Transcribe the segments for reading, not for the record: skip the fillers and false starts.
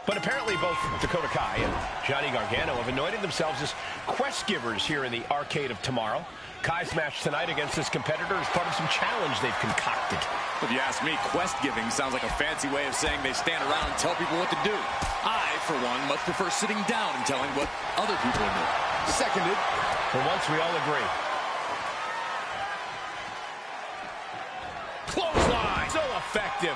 But apparently both Dakota Kai and Johnny Gargano have anointed themselves as quest givers here in the Arcade of Tomorrow. Kai's match tonight against this competitor is part of some challenge they've concocted. If you ask me, quest giving sounds like a fancy way of saying they stand around and tell people what to do. I, for one, much prefer sitting down and telling what other people are doing. Seconded. For once, we all agree. Clothesline! So effective.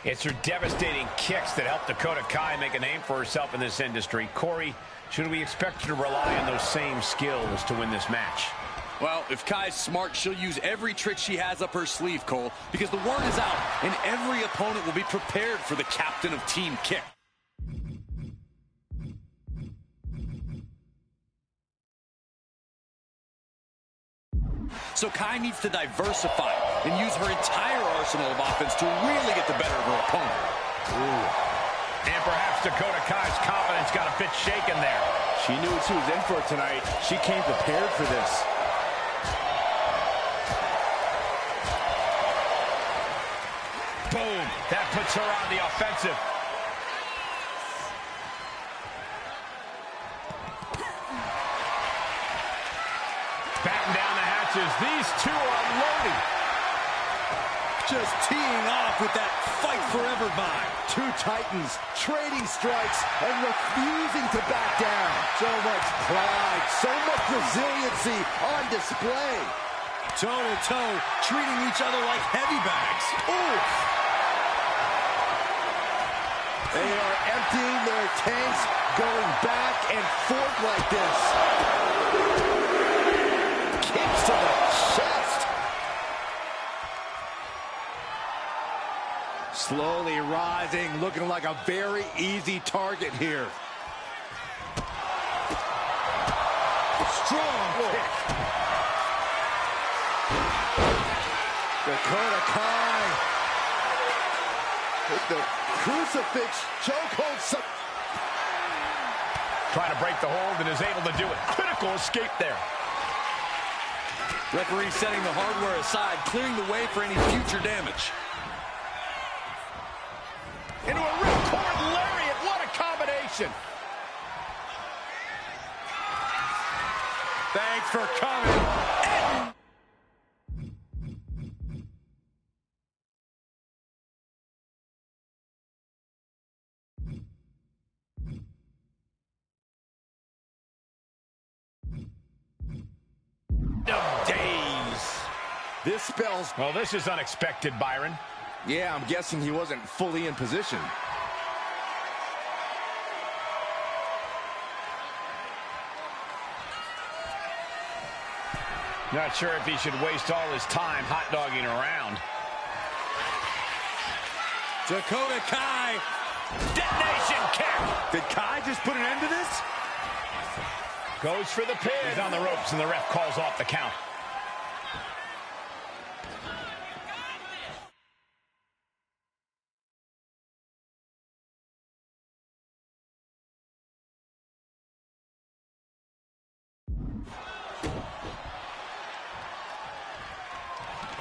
It's her devastating kicks that helped Dakota Kai make a name for herself in this industry. Corey, should we expect her to rely on those same skills to win this match? Well, if Kai's smart, she'll use every trick she has up her sleeve, Cole, because the word is out, and every opponent will be prepared for the captain of Team Kick. So Kai needs to diversify and use her entire arsenal of offense to really get the better of her opponent. Ooh. And perhaps Dakota Kai's confidence got a bit shaken there. She knew what she was in for tonight. She came prepared for this. Boom. That puts her on the offensive. Batten down the hatches. These two are loaded. Just teeing off with that fight forever vibe. Two titans trading strikes and refusing to back down. So much pride, so much resiliency on display. Toe-to-toe, treating each other like heavy bags. Ooh! They are emptying their tanks, going back and forth like this. Kicks to the chest. Slowly rising, looking like a very easy target here. Strong kick. Dakota Kai with the crucifix chokehold. Trying to break the hold and is able to do it. Critical escape there. Referee setting the hardware aside, clearing the way for any future damage. Into a ripcord lariat. What a combination. Thanks for coming. This spells... Well, this is unexpected, Byron. Yeah, I'm guessing he wasn't fully in position. Not sure if he should waste all his time hot-dogging around. Dakota Kai. Detonation kick. Did Kai just put an end to this? Goes for the pin. He's on the ropes, and the ref calls off the count.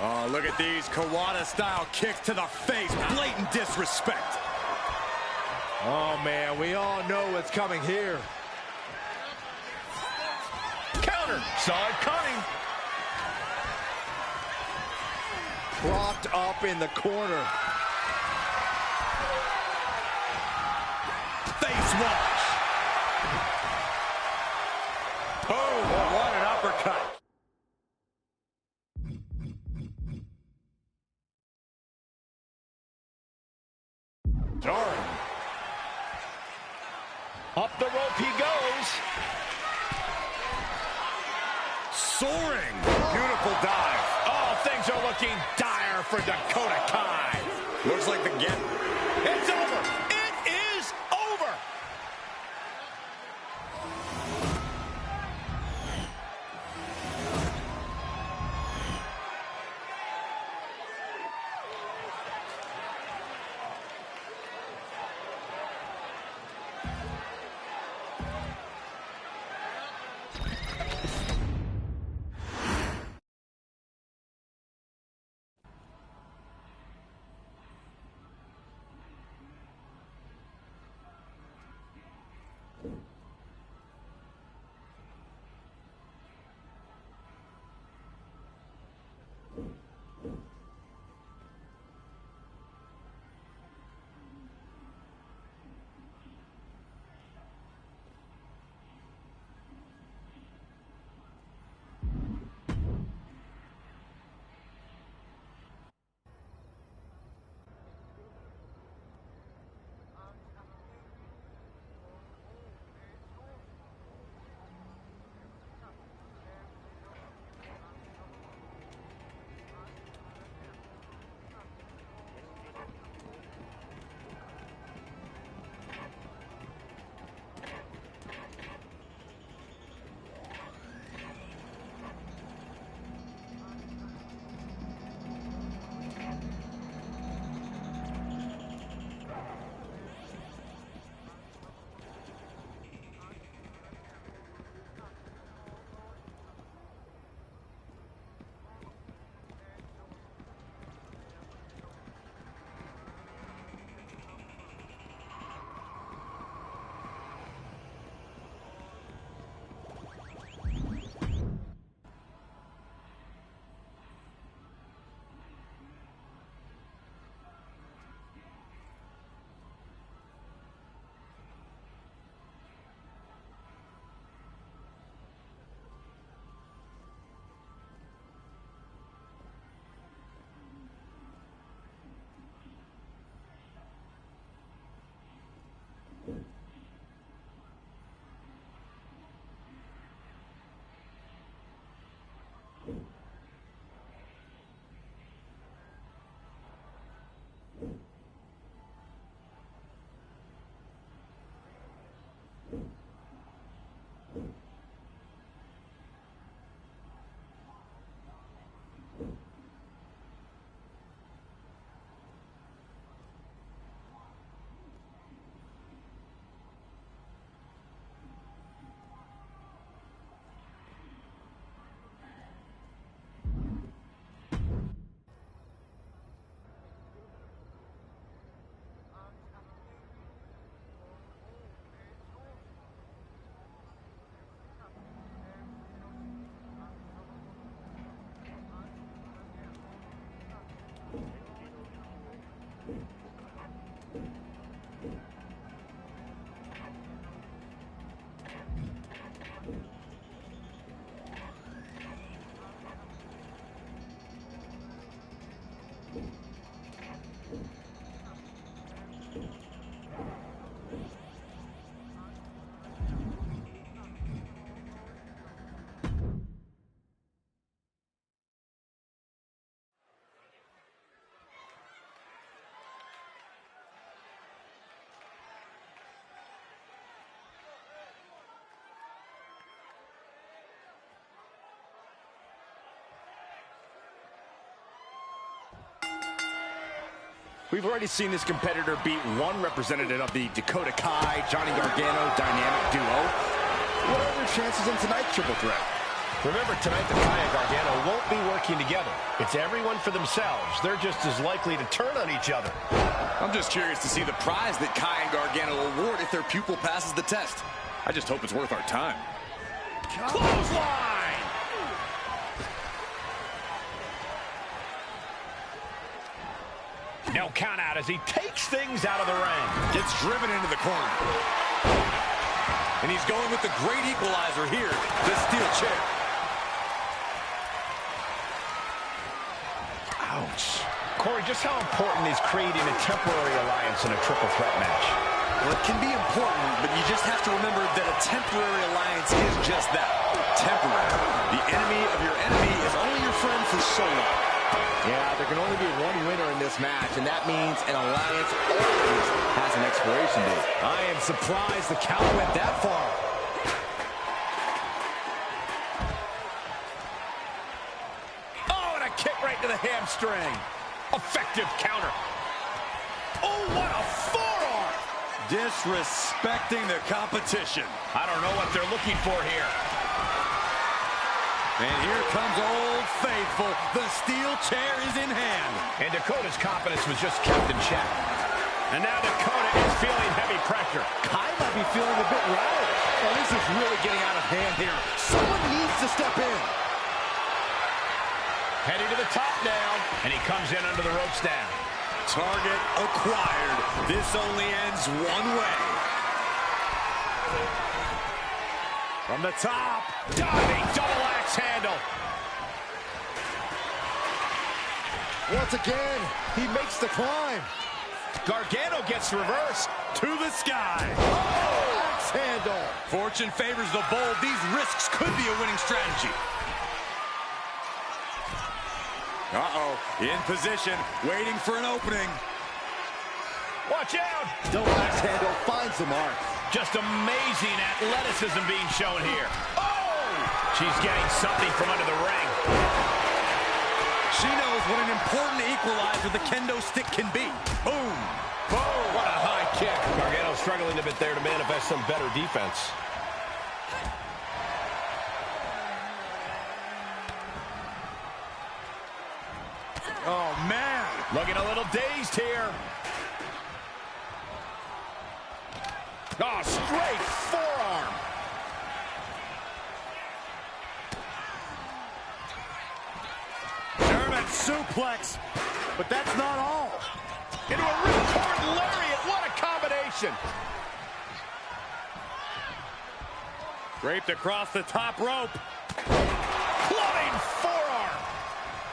Oh, look at these Kawada-style kicks to the face. Blatant disrespect. Oh, man, we all know what's coming here. Counter. Saw it coming. Propped up in the corner. Face wash. Boom, what an uppercut. Darn. Up the rope he goes. Soaring. Beautiful dive. Oh, things are looking dire for Dakota Kai. Looks like the get. It's over. It is over. We've already seen this competitor beat one representative of the Dakota Kai, Johnny Gargano dynamic duo. What are their chances in tonight's triple threat? Remember, tonight the Kai and Gargano won't be working together. It's everyone for themselves. They're just as likely to turn on each other. I'm just curious to see the prize that Kai and Gargano award if their pupil passes the test. I just hope it's worth our time. Clothesline! No count out as he takes things out of the ring. Gets driven into the corner. And he's going with the great equalizer here, the steel chair. Ouch. Corey, just how important is creating a temporary alliance in a triple threat match? Well, it can be important, but you just have to remember that a temporary alliance is just that, temporary. The enemy of your enemy is only your friend for so long. Yeah, there can only be one winner in this match, and that means an alliance always has an expiration date. I am surprised the count went that far. Oh, and a kick right to the hamstring. Effective counter. Oh, what a forearm. Disrespecting the competition. I don't know what they're looking for here. And here comes Old Faithful. The steel chair is in hand. And Dakota's confidence was just kept in check. And now Dakota is feeling heavy pressure. Kai might be feeling a bit rattled. Oh, this is really getting out of hand here. Someone needs to step in. Heading to the top now. And he comes in under the ropes now. Target acquired. This only ends one way. From the top. Diving double axe handle. Once again, he makes the climb. Gargano gets reversed. To the sky. Oh, axe handle. Fortune favors the bold. These risks could be a winning strategy. Uh-oh. In position. Waiting for an opening. Watch out. Double axe handle finds the mark. Just amazing athleticism being shown here. Oh! She's getting something from under the ring. She knows what an important equalizer the kendo stick can be. Boom! Boom! What a high kick. Gargano struggling a bit there to manifest some better defense. Oh, man! Looking a little dazed here. Oh, straight forearm. German suplex. But that's not all. Into a ripcord lariat. What a combination. Draped across the top rope. Clubbing forearm.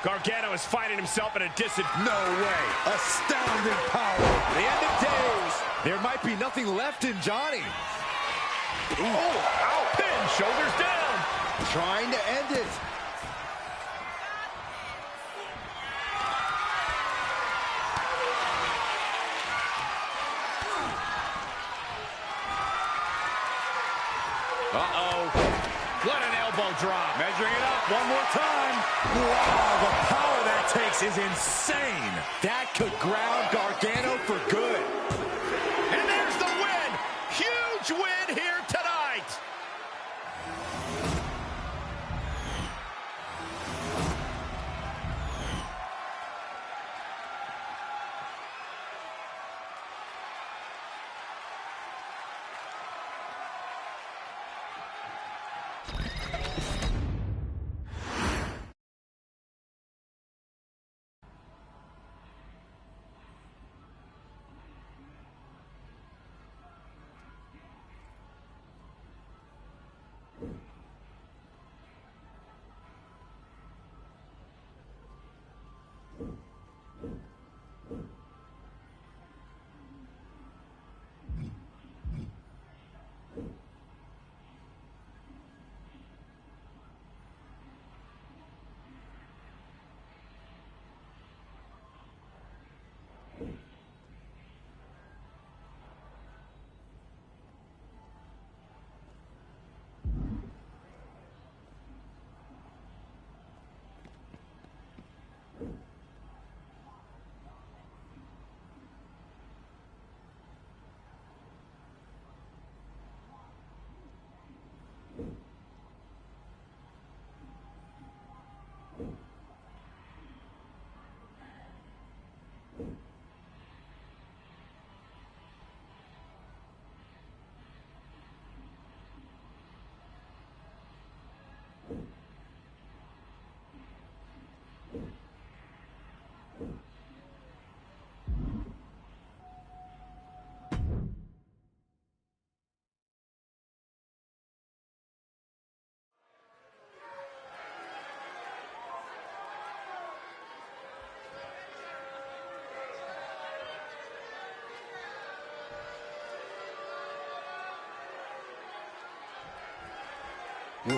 Gargano is finding himself at a disadvantage. No way. Astounding power. The end of days. There might be nothing left in Johnny. Oh, out. Pin, shoulders down. Trying to end it. elbow drop. Measuring it up one more time. Wow, the power that takes is insane. That could ground Gargano for good. And there's the win. Huge win here tonight.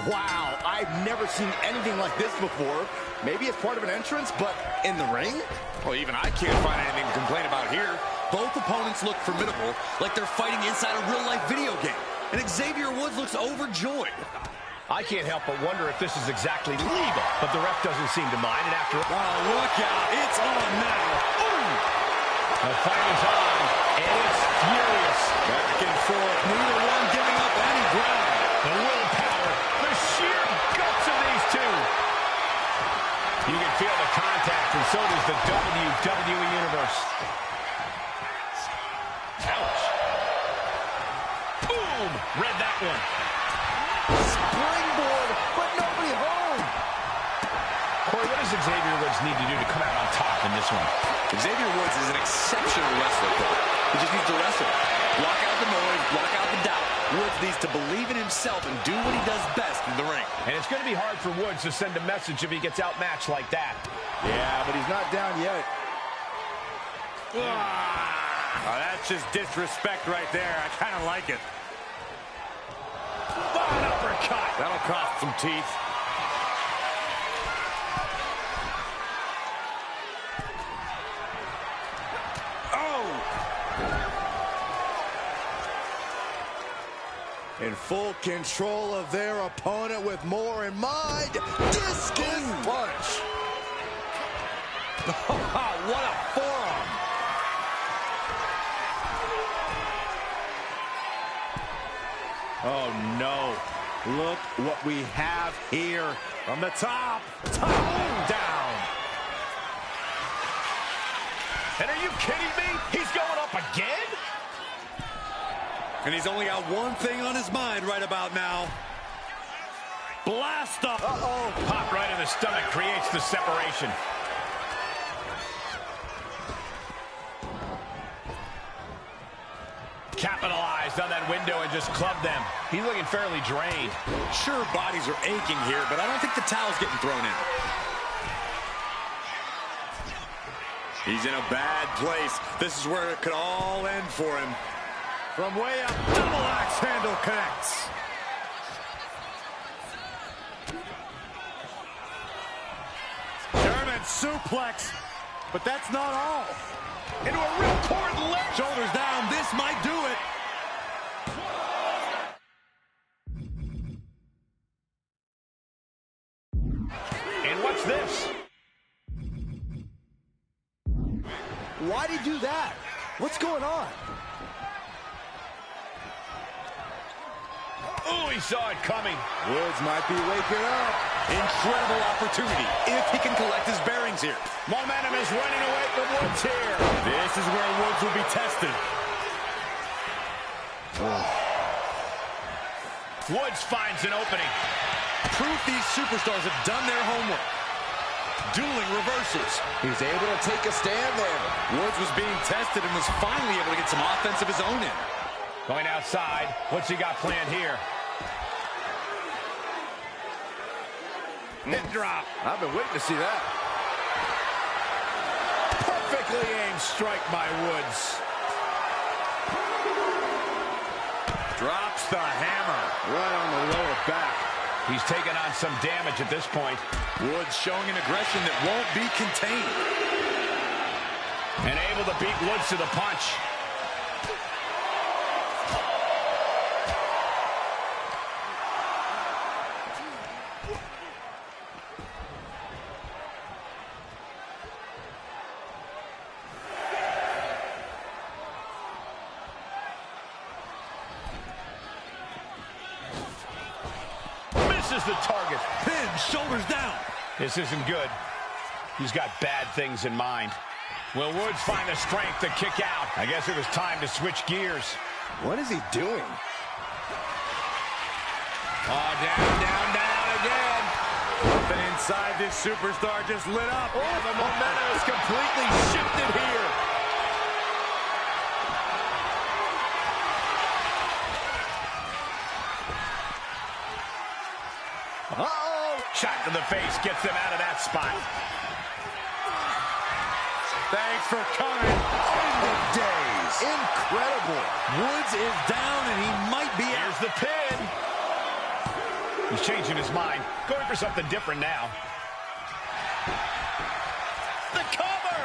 Wow, I've never seen anything like this before. Maybe it's part of an entrance, but in the ring? Well, even I can't find anything to complain about here. Both opponents look formidable, like they're fighting inside a real-life video game. And Xavier Woods looks overjoyed. I can't help but wonder if this is exactly legal, but the ref doesn't seem to mind. And after Oh, look out. It's on now. Ooh. the fight is on, and it's furious. Back and forth. Neither one giving up any ground. The willpower, the sheer guts of these two. You can feel the contact, and so does the WWE Universe. Ouch. Boom! Read that one. Springboard, but nobody home. Corey, what does Xavier Woods need to do to come out on top in this one? Xavier Woods is an exceptional wrestler, Cole. He just needs to wrestle. Block out the noise, block out the doubt. Woods needs to believe in himself and do what he does best in the ring. And it's going to be hard for Woods to send a message if he gets outmatched like that. Yeah, but he's not down yet. Oh, that's just disrespect right there. I kind of like it. Fine uppercut. That'll cost some teeth. In full control of their opponent with more in mind. Discus punch. What a forearm. Oh, no. Look what we have here. From the top down. And are you kidding me? He's going up again? And he's only got one thing on his mind right about now. Blast up. Uh-oh. Pop right in the stomach creates the separation. Capitalized on that window and just clubbed them. He's looking fairly drained. Sure, bodies are aching here, but I don't think the towel's getting thrown in. He's in a bad place. This is where it could all end for him. From way up, double axe handle connects. German suplex, but that's not all. Into a ripcord leg. Shoulders down, this might do it. Why'd he do that? What's going on? Oh, he saw it coming. Woods might be waking up. Incredible opportunity if he can collect his bearings here. Momentum is running away from Woods here. This is where Woods will be tested. Woods finds an opening. Proof these superstars have done their homework. Dueling reversals. He's able to take a stand there. Woods was being tested and was finally able to get some offense of his own in. Going outside. What's he got planned here? Hip drop. I've been waiting to see that. Perfectly aimed strike by Woods. Drops the hammer. Right on the lower back. He's taken on some damage at this point. Woods showing an aggression that won't be contained. And able to beat Woods to the punch. Misses the target. Pin, shoulders down. This isn't good. He's got bad things in mind. Will Woods find the strength to kick out? I guess it was time to switch gears. What is he doing? Oh, down again. Something inside this superstar just lit up. Oh, the momentum is completely shifted here. Uh-oh! Shot to the face gets him out of that spot. Thanks for coming. Days. Incredible. Woods is down and he might be out. Here's the pin. He's changing his mind. Going for something different now. The cover.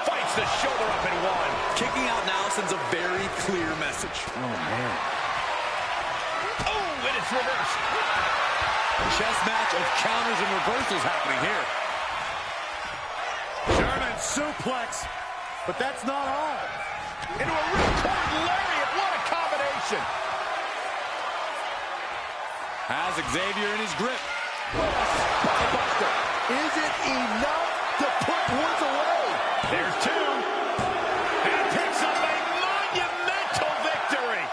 Fights the shoulder up and one. Kicking out now sends a very clear message. Oh, man. Oh, and it's reversed. Chess match of counters and reversals happening here. German suplex, but that's not all. Into a ripcord lariat. What a combination. Has Xavier in his grip. Buster. Is it enough to put Woods away? There's two. And picks up a monumental victory.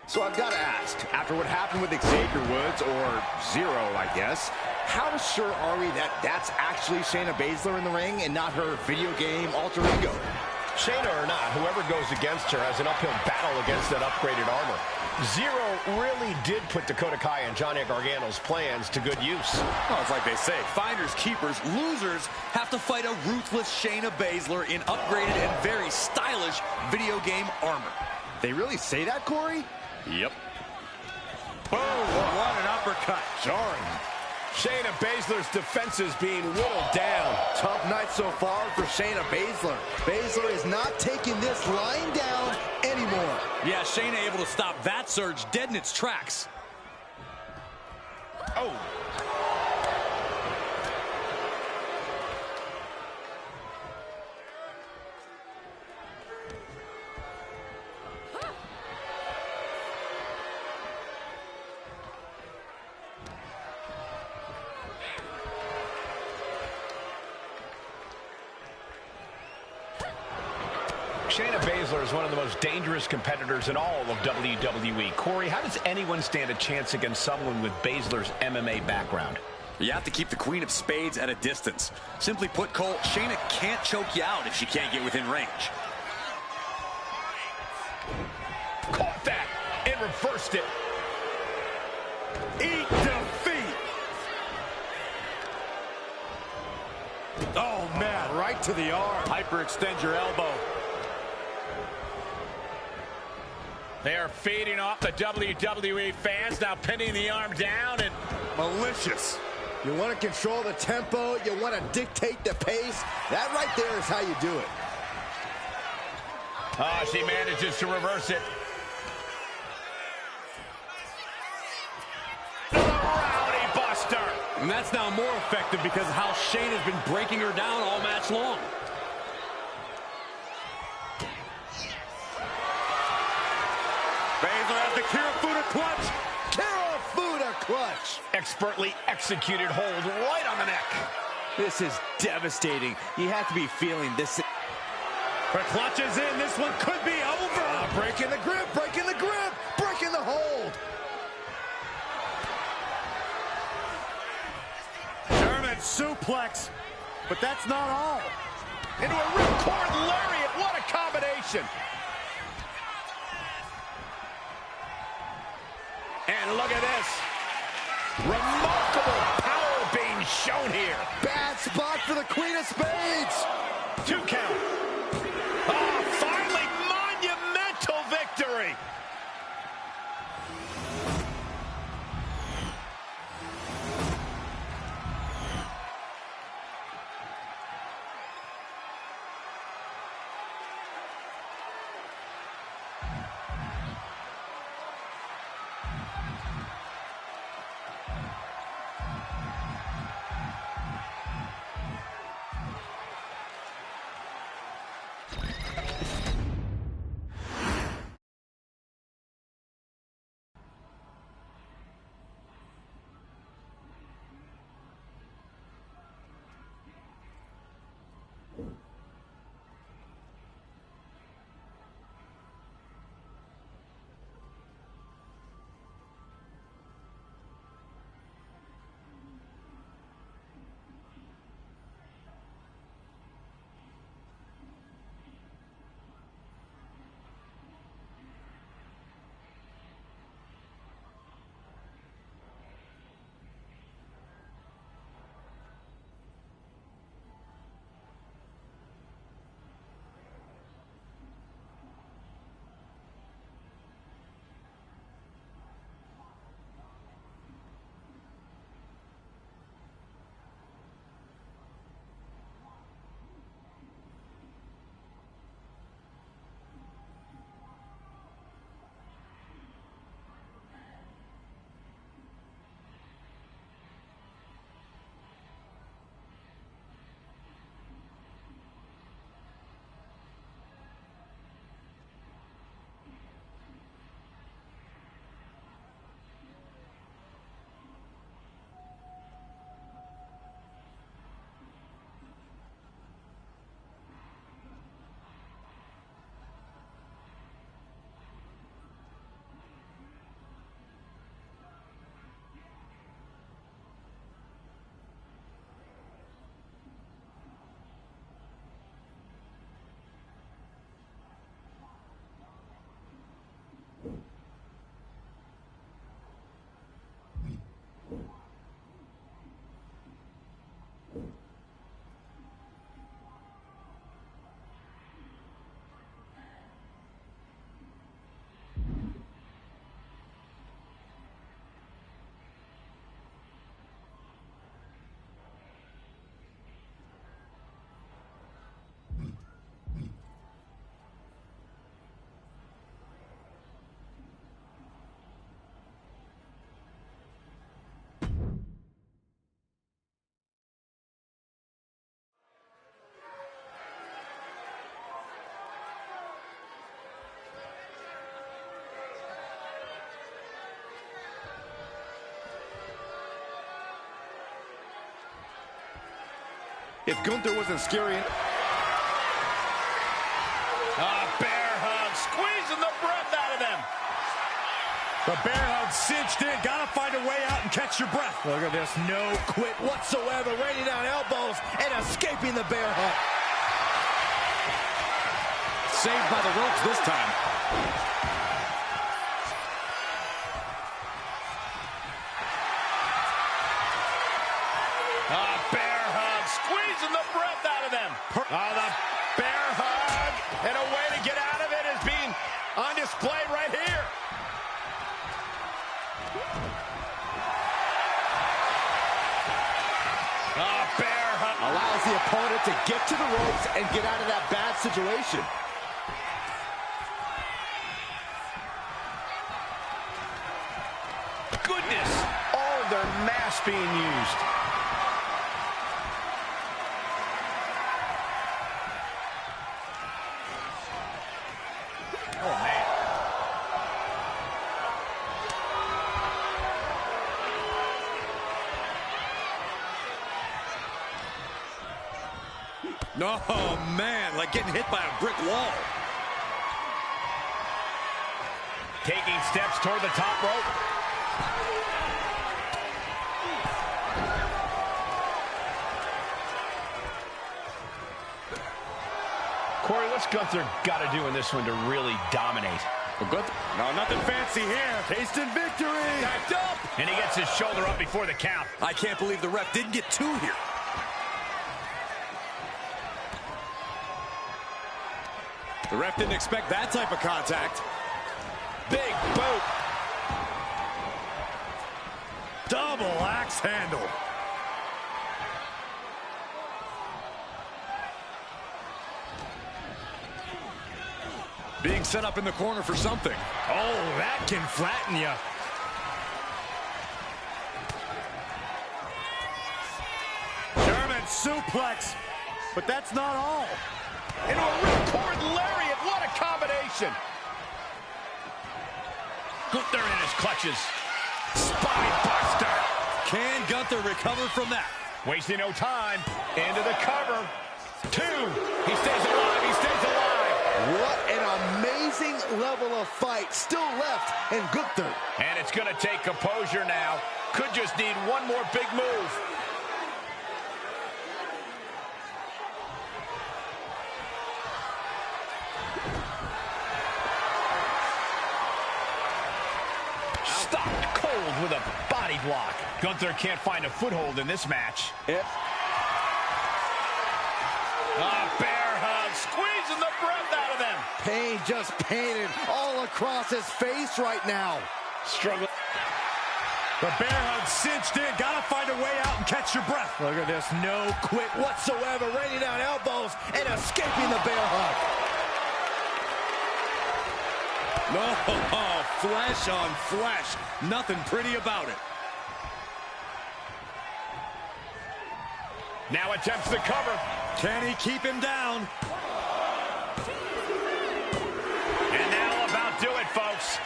So I've got to ask, after what happened with Xavier Woods, or Zero, I guess, how sure are we that that's actually Shayna Baszler in the ring and not her video game alter ego? Shayna or not, whoever goes against her has an uphill battle against that upgraded armor. Zero really did put Dakota Kai and Johnny Gargano's plans to good use. Well, it's like they say, finders, keepers, losers have to fight a ruthless Shayna Baszler in upgraded and very stylish video game armor. They really say that, Corey? Yep. Boom! What an uppercut. Jarring. Shayna Baszler's defenses being whittled down. Tough night so far for Shayna Baszler. Baszler is not taking this lying down anymore. Yeah, Shayna able to stop that surge dead in its tracks. Oh. Shayna Baszler is one of the most dangerous competitors in all of WWE. Corey, how does anyone stand a chance against someone with Baszler's MMA background? You have to keep the Queen of Spades at a distance. Simply put, Cole, Shayna can't choke you out if she can't get within range. Caught that and reversed it. Eat defeat. Oh, man, right to the arm. Hyperextend your elbow. They are feeding off the WWE fans, now pinning the arm down and Malicious. You want to control the tempo. You want to dictate the pace. That right there is how you do it. oh, she manages to reverse it. The Rowdy Buster. And that's now more effective because of how Shayna's been breaking her down all match long. Baszler has the Kirifuda clutch. Kirifuda clutch. Expertly executed hold right on the neck. This is devastating. You have to be feeling this. Her clutch is in. This one could be over. Breaking the grip, breaking the grip, breaking the hold. German suplex, but that's not all. Into a ripcord lariat. What a combination. And look at this. Remarkable power being shown here. Bad spot for the Queen of Spades. 2 count. Oh, finally, monumental victory. if Gunther wasn't scary. Bear hug, squeezing the breath out of them. The bear hug cinched in. Gotta find a way out and catch your breath. Look at this, no quit whatsoever. Raining down elbows and escaping the bear hug. Saved by the ropes this time. Bear hug, squeezing the breath out of them. The bear hug, and a way to get out of it is being on display right here. Bear hug. Allows the opponent to get to the ropes and get out of that bad situation. Goodness, all of their mass being used. Oh, man. Oh, man, like getting hit by a brick wall. Taking steps toward the top rope. Corey, what's Gunther got to do in this one to really dominate? Well, Gunther, no, nothing fancy here. Tasting victory. Backed up. And he gets his shoulder up before the count. I can't believe the ref didn't get two here. The ref didn't expect that type of contact. Big boot. Double axe handle. Being set up in the corner for something. Oh, that can flatten you. German suplex. But that's not all. Into a ripcord lariat. What a combination. Gunther in his clutches. Spine buster. Can Gunther recover from that? Wasting no time. Into the cover. Two. He stays alive. He stays alive. What an amazing level of fight still left in Gunther. And it's going to take composure now. Could just need one more big move. Stopped cold with a body block. Gunther can't find a foothold in this match. Yep. Bear hug, squeezing the breath out of them. Pain just painted all across his face right now. Struggle. The bear hug cinched in. Gotta find a way out and catch your breath. Look at this, no quit whatsoever. Raining down elbows and escaping the bear hug. No, flesh on flesh. Nothing pretty about it. Now attempts the cover. Can he keep him down? And that'll about do it, folks.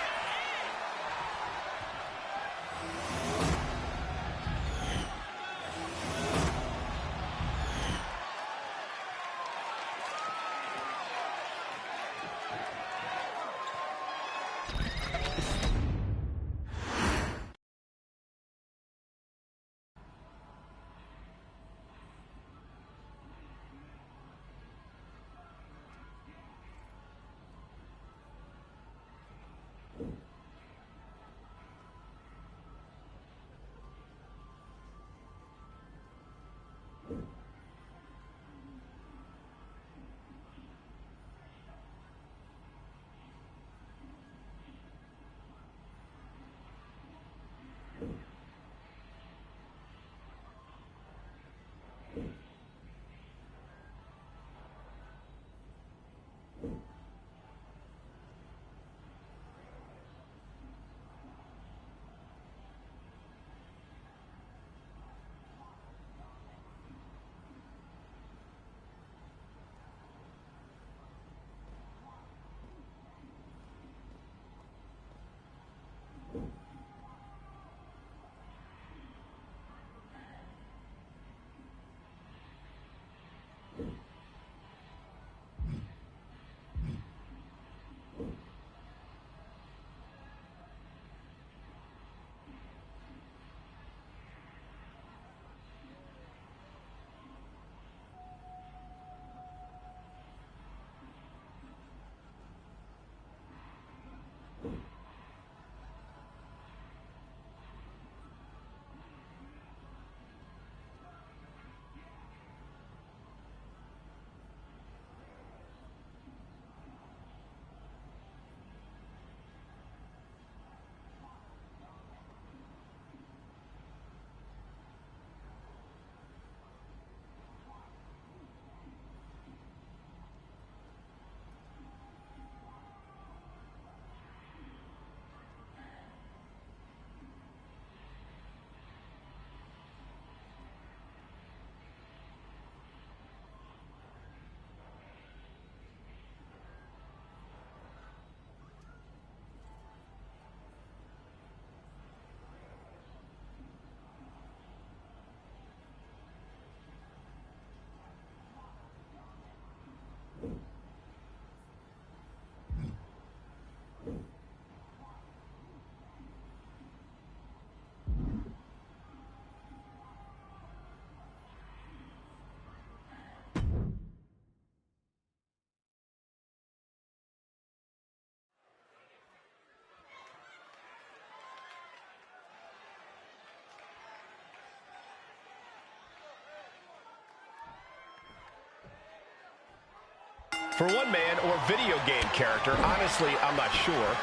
For one man or video game character, honestly, I'm not sure.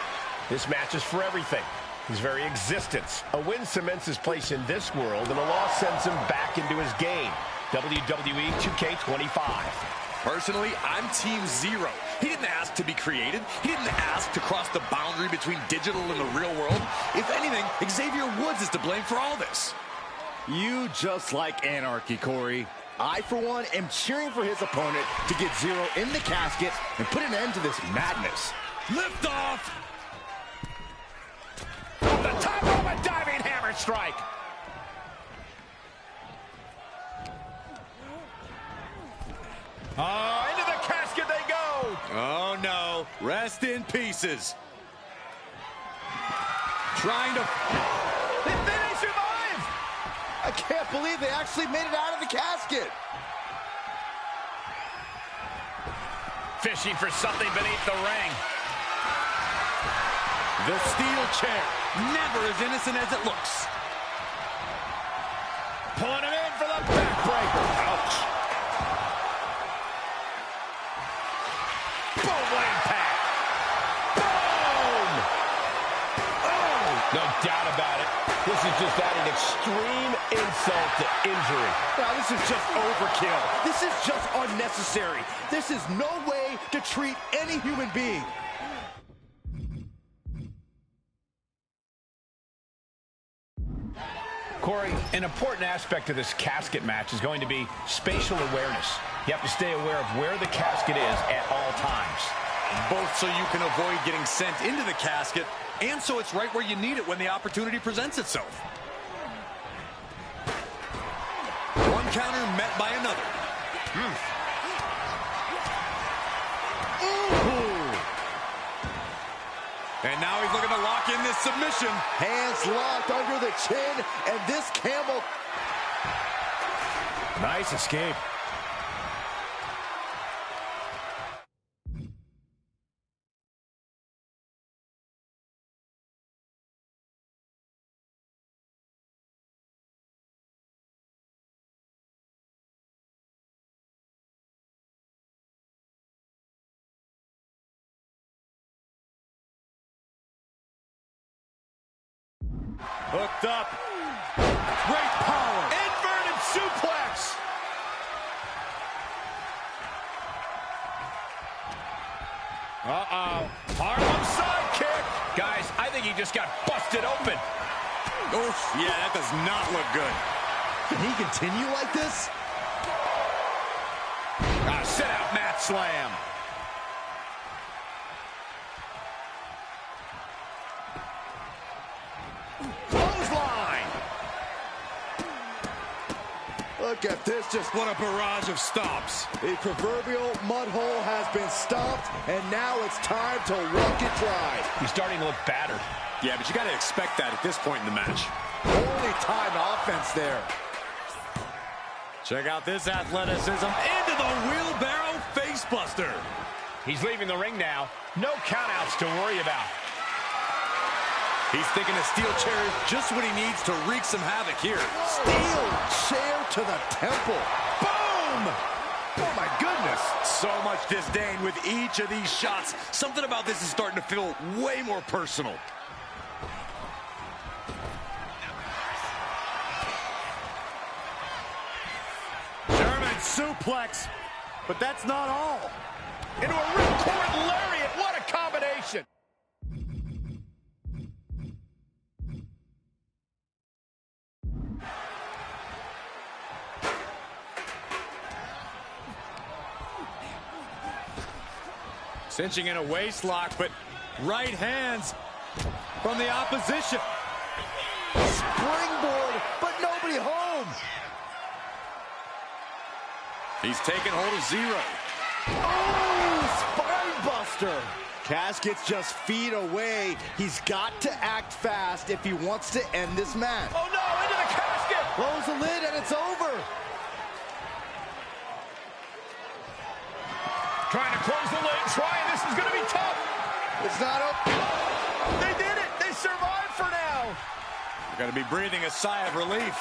This match is for everything. His very existence. A win cements his place in this world, and a loss sends him back into his game. WWE 2K25. Personally, I'm Team Zero. He didn't ask to be created. He didn't ask to cross the boundary between digital and the real world. If anything, Xavier Woods is to blame for all this. You just like anarchy, Corey. I, for one, am cheering for his opponent to get Zero in the casket and put an end to this madness. Lift off! From the top of a diving hammer strike. Oh, into the casket they go. Oh, no. Rest in pieces. Trying to... Did they survive? I can't believe they actually made it out of the casket. Fishing for something beneath the ring. The steel chair. Never as innocent as it looks. Pulling him in for the backbreaker. Ouch. Boom, impact. Boom. Oh. No doubt about it. This is just adding extreme insult to injury. Now, this is just overkill. This is just unnecessary. This is no way to treat any human being. Corey, an important aspect of this casket match is going to be spatial awareness. You have to stay aware of where the casket is at all times. Both so you can avoid getting sent into the casket, and so it's right where you need it when the opportunity presents itself. One counter met by another. And now he's looking to lock in this submission. Hands locked under the chin, and this camel... Nice escape. Hooked up. Great power. Inverted suplex. Uh-oh. Harlem sidekick. Guys, I think he just got busted open. Oof, yeah, that does not look good. Can he continue like this? Sit out mat slam. Clothesline. Look at this, just What a barrage of stops. the proverbial mud hole has been stomped, and now it's time to walk it dry. He's starting to look battered. Yeah, but you got to expect that at this point in the match. Holy time offense there. Check out this athleticism. Into the wheelbarrow facebuster. He's leaving the ring now. No countouts to worry about. He's thinking a steel chair is just what he needs to wreak some havoc here. Steel chair to the temple. Boom! Oh, my goodness. So much disdain with each of these shots. Something about this is starting to feel way more personal. German suplex, but that's not all. Into a ripcord lariat. What a combination. Cinching in a waist lock, but right hands from the opposition. Springboard, but nobody home. He's taking hold of Zero. Oh, spine buster. Casket's just feet away. He's got to act fast if he wants to end this match. Oh, no, into the casket. Close the lid and it's over. Trying to close the lid, trying. This is going to be tough. It's not over. They did it. They survived for now. You're going to be breathing a sigh of relief.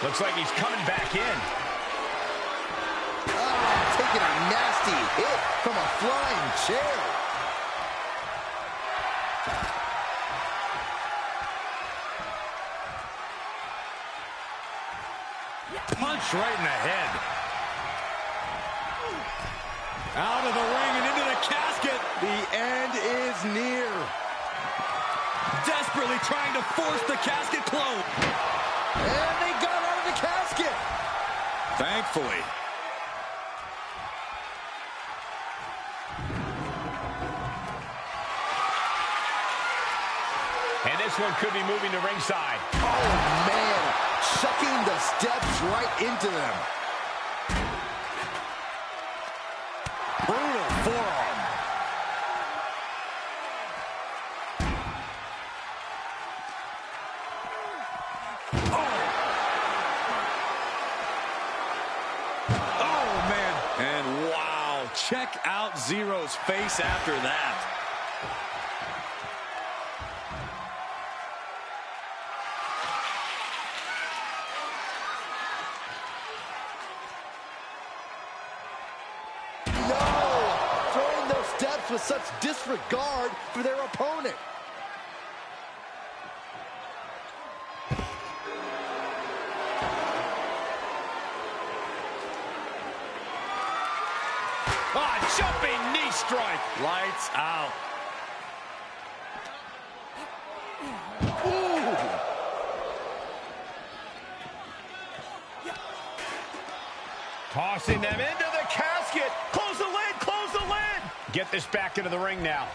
Looks like he's coming back in. taking a nasty hit from a flying chair. Punch right in the head. Out of the ring and into the casket. The end is near. Desperately trying to force the casket closed. And they got out of the casket. Thankfully. And this one could be moving to ringside. Oh, man. Chucking the steps right into them. Brutal forearm. Oh, man. And wow, check out Zero's face after that. With such disregard for their opponent. Jumping knee strike. Lights out. Ooh. Tossing them into the casket. Close the lid, close the lid. Get this back into the ring now.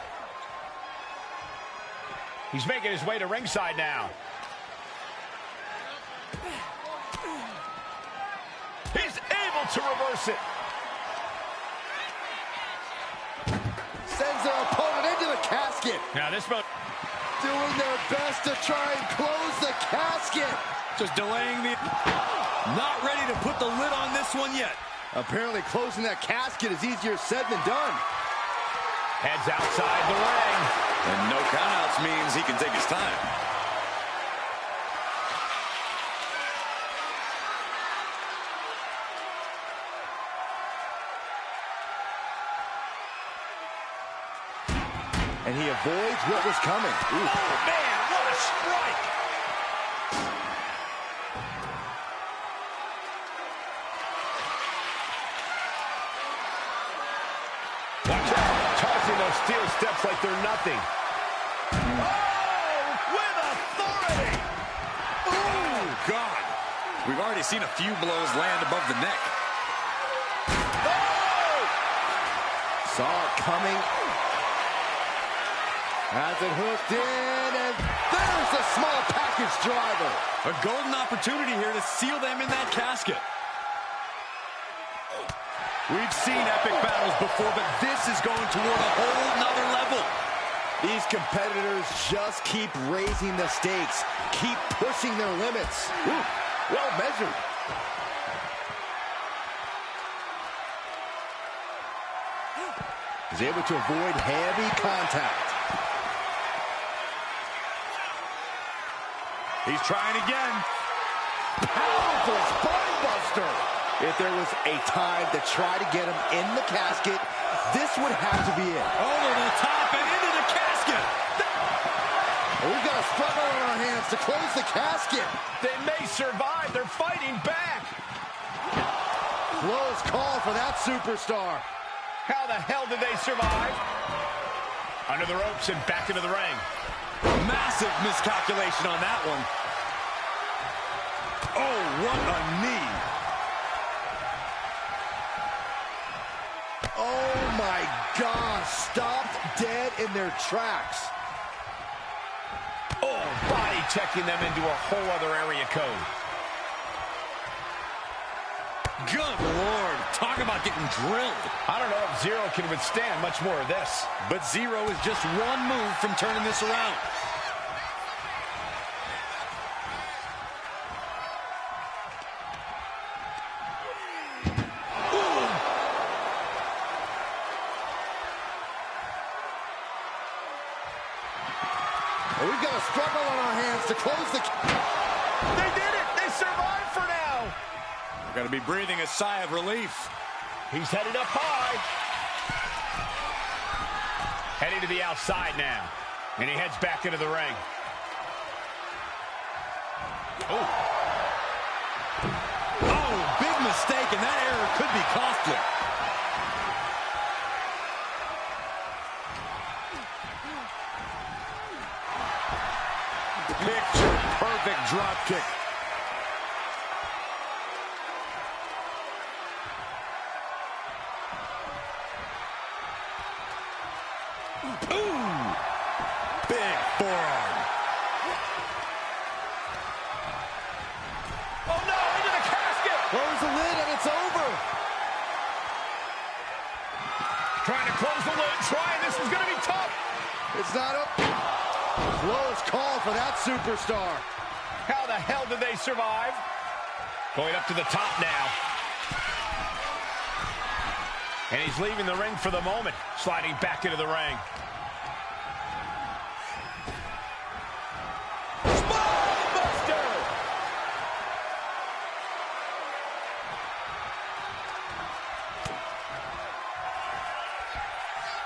He's making his way to ringside now. He's able to reverse it. Sends their opponent into the casket. Now this one doing their best to try and close the casket. Just delaying the... Not ready to put the lid on this one yet. Apparently closing that casket is easier said than done. Heads outside the ring. And no countouts means he can take his time. And he avoids what was coming. Ooh. Oh, man, what a strike! Watch out. Tossing those steel steps like they're nothing. Oh, with authority! Oh, God. We've already seen a few blows land above the neck. Oh! Saw it coming. Has it hooked in, and there's the small package driver. A golden opportunity here to seal them in that casket. We've seen epic battles before, but this is going toward a whole nother level. These competitors just keep raising the stakes, keep pushing their limits. Ooh, well measured. He's able to avoid heavy contact. He's trying again. Powerful spine buster. If there was a time to try to get him in the casket, this would have to be it. Over the top and into the casket. We've got a struggle on our hands to close the casket. They may survive. They're fighting back. Close call for that superstar. How the hell did they survive? Under the ropes and back into the ring. Massive miscalculation on that one. Oh, what a knee. Oh my gosh, stopped dead in their tracks. Oh, body checking them into a whole other area code. Good Lord, talk about getting drilled. I don't know if Zero can withstand much more of this. But Zero is just one move from turning this around. Well, we've got a struggle on our hands to close the... They did it! They survived for now! Got to be breathing a sigh of relief. He's headed up high. Heading to the outside now. And he heads back into the ring. Oh. Oh, big mistake, and that error could be costly. Picture perfect drop kick. Ooh! Big forearm. Oh no, into the casket! Close the lid and it's over. Trying to close the lid, this is gonna be tough. It's not up. Close call for that superstar. How the hell did they survive? Going up to the top now. And he's leaving the ring for the moment, sliding back into the ring. Spinebuster!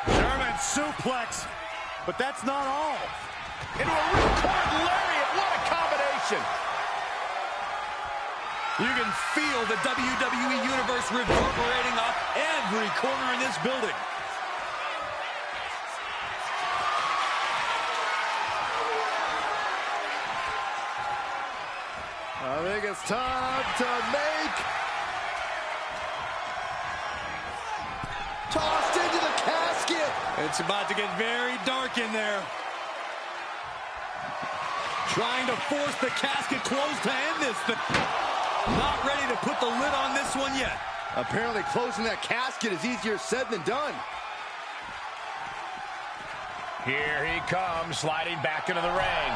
German suplex, but that's not all. Into a ripcord lariat, what a combination! You can feel the WWE Universe reverberating off every corner in this building. I think it's time to make. Tossed into the casket. It's about to get very dark in there. Trying to force the casket closed to end this thing. Not ready to put the lid on this one yet. Apparently closing that casket is easier said than done. Here he comes, sliding back into the ring.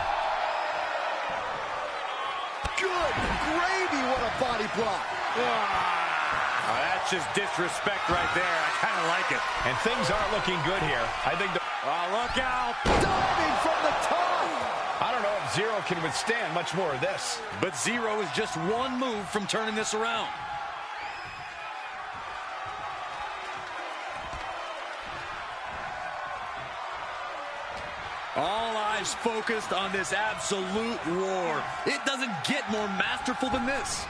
Good gravy, what a body block. Oh, that's just disrespect right there. I kind of like it. And things aren't looking good here. I think Oh, look out. Diving from the top. I don't know if Zero can withstand much more of this. But Zero is just one move from turning this around. All eyes focused on this absolute war. It doesn't get more masterful than this.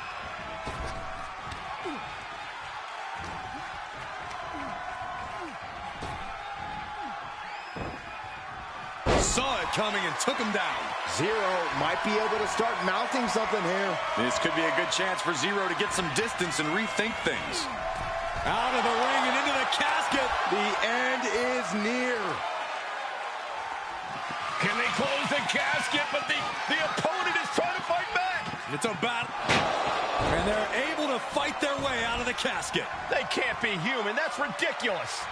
Saw it coming and took him down. Zero might be able to start mounting something here. This could be a good chance for Zero to get some distance and rethink things. Out of the ring and into the casket. The end is near. Can they close the casket? But the opponent is trying to fight back. It's a battle. And they're able to fight their way out of the casket. They can't be human. That's ridiculous.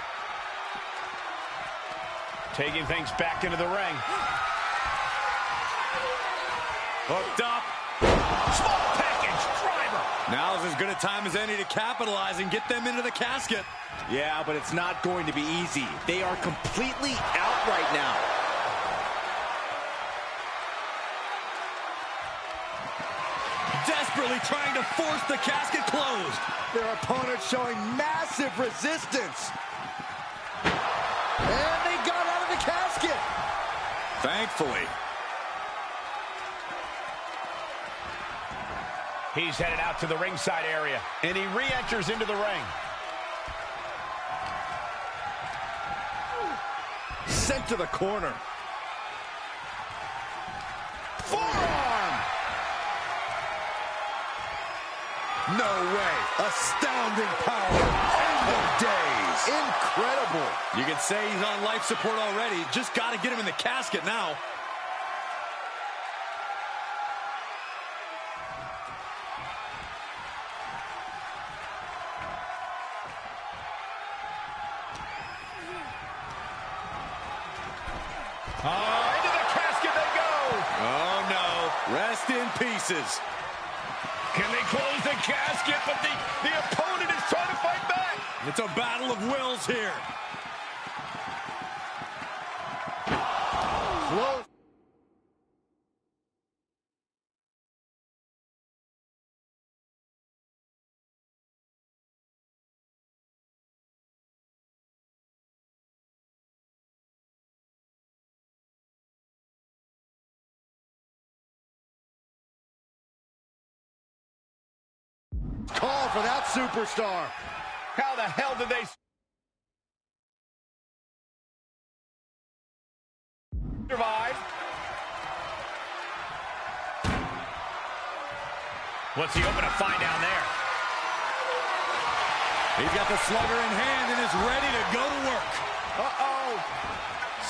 Taking things back into the ring. Hooked up. Small package driver. Now's as good a time as any to capitalize and get them into the casket. Yeah, but it's not going to be easy. They are completely out right now. Desperately trying to force the casket closed. Their opponent showing massive resistance. And they got out of the casket. Thankfully. He's headed out to the ringside area, and he re-enters into the ring. Sent to the corner. Forearm! No way. Astounding power. End of days. Incredible. You can say he's on life support already. Just got to get him in the casket now. Into the casket they go. Oh, no. Rest in pieces. Can they close the casket? But the opponent is trying to fight back. It's a battle of wills here. Close. for that superstar. How the hell did they survive? What's he hoping to find down there? He's got the slugger in hand and is ready to go to work. Uh-oh.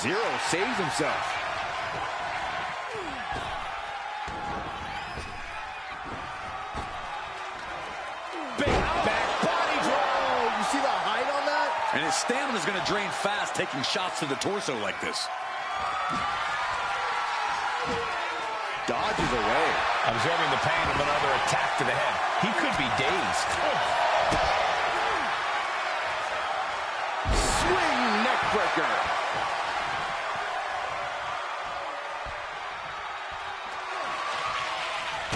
Zero saves himself. Big back body drop. You see the height on that? And his stamina is going to drain fast taking shots to the torso like this. Dodges away. Observing the pain of another attack to the head. He could be dazed. Swing neck breaker.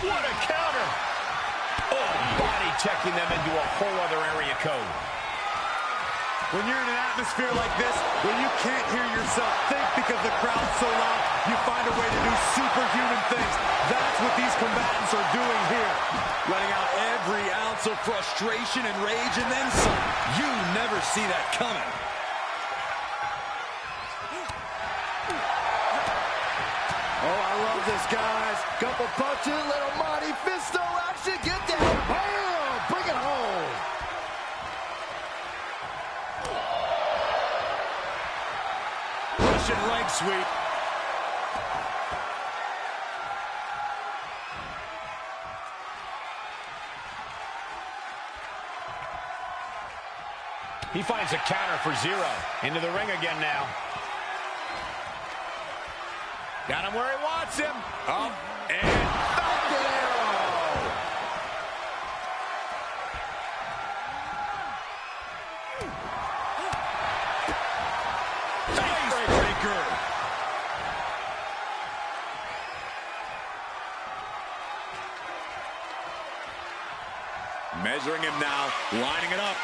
What a counter! Oh, body checking them into a whole other area code. When you're in an atmosphere like this, when you can't hear yourself think because the crowd's so loud, you find a way to do superhuman things. That's what these combatants are doing here. Letting out every ounce of frustration and rage and then some. You never see that coming. Oh, I love this, guys. Couple punches, little Monty Fisto action. Get down. Bam! Bring it home. Russian leg sweep. He finds a counter for Zero. Into the ring again now. Got him where he wants him. Up and Falcon arrow. Facebreaker. Measuring him now, lining it up.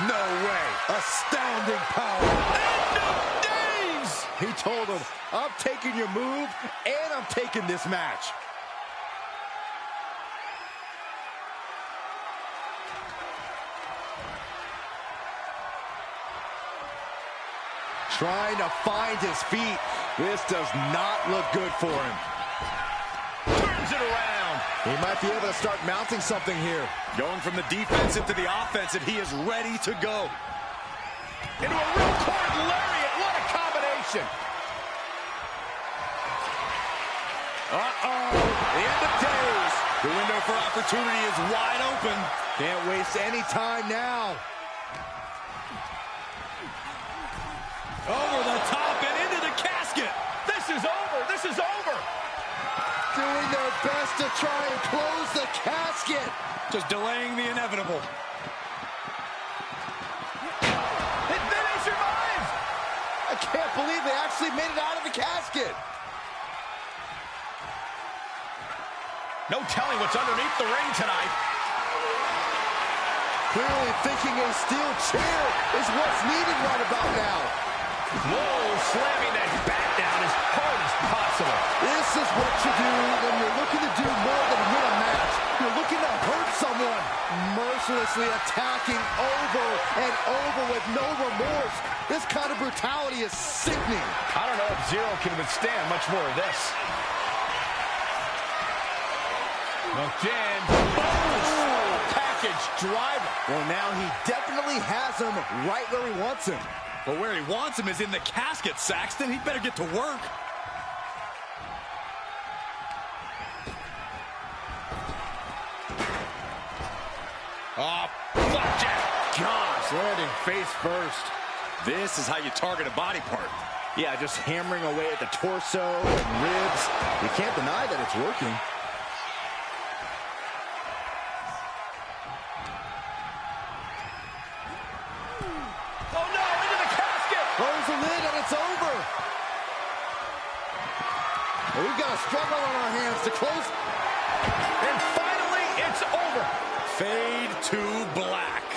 No way. Astounding power. End of days! He told him, I'm taking your move, and I'm taking this match. Trying to find his feet. This does not look good for him. Turns it around. He might be able to start mounting something here. Going from the defensive to the offensive, he is ready to go. Into a real cord lariat. What a combination. Uh-oh. The end of days. The window for opportunity is wide open. Can't waste any time now. Over the top and into the casket. This is over. This is over. Doing their best to try and close the casket. Just delaying the inevitable. They survived. I can't believe they actually made it out of the casket. No telling what's underneath the ring tonight. Clearly thinking a steel chair is what's needed right about now. Whoa, slamming that bat down as hard as possible. This is what you do when you're looking to do more than win a match. You're looking to hurt someone. Mercilessly attacking over and over with no remorse. This kind of brutality is sickening. I don't know if Zero can withstand much more of this. Looked in. Boom! Package driver. Well, now he definitely has him right where he wants him. But where he wants him is in the casket, Saxton. He better get to work. Oh, flapjack. Gosh, landing face first. This is how you target a body part. Yeah, just hammering away at the torso and ribs. You can't deny that it's working. Oh, no, into the casket. Close the lid and it's over. Well, we've got a struggle on our hands to close. And finally, it's over. Fade to black.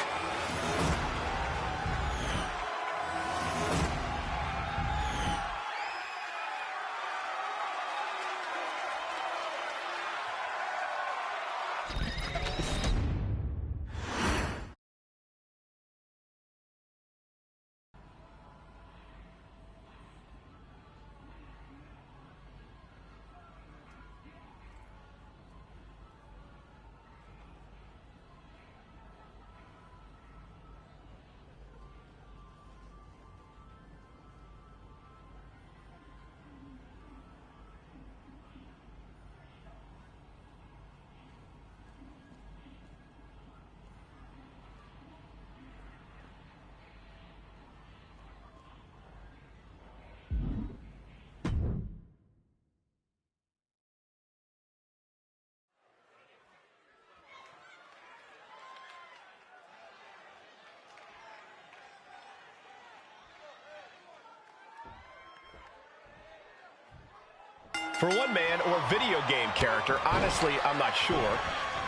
For one man or video game character, honestly, I'm not sure.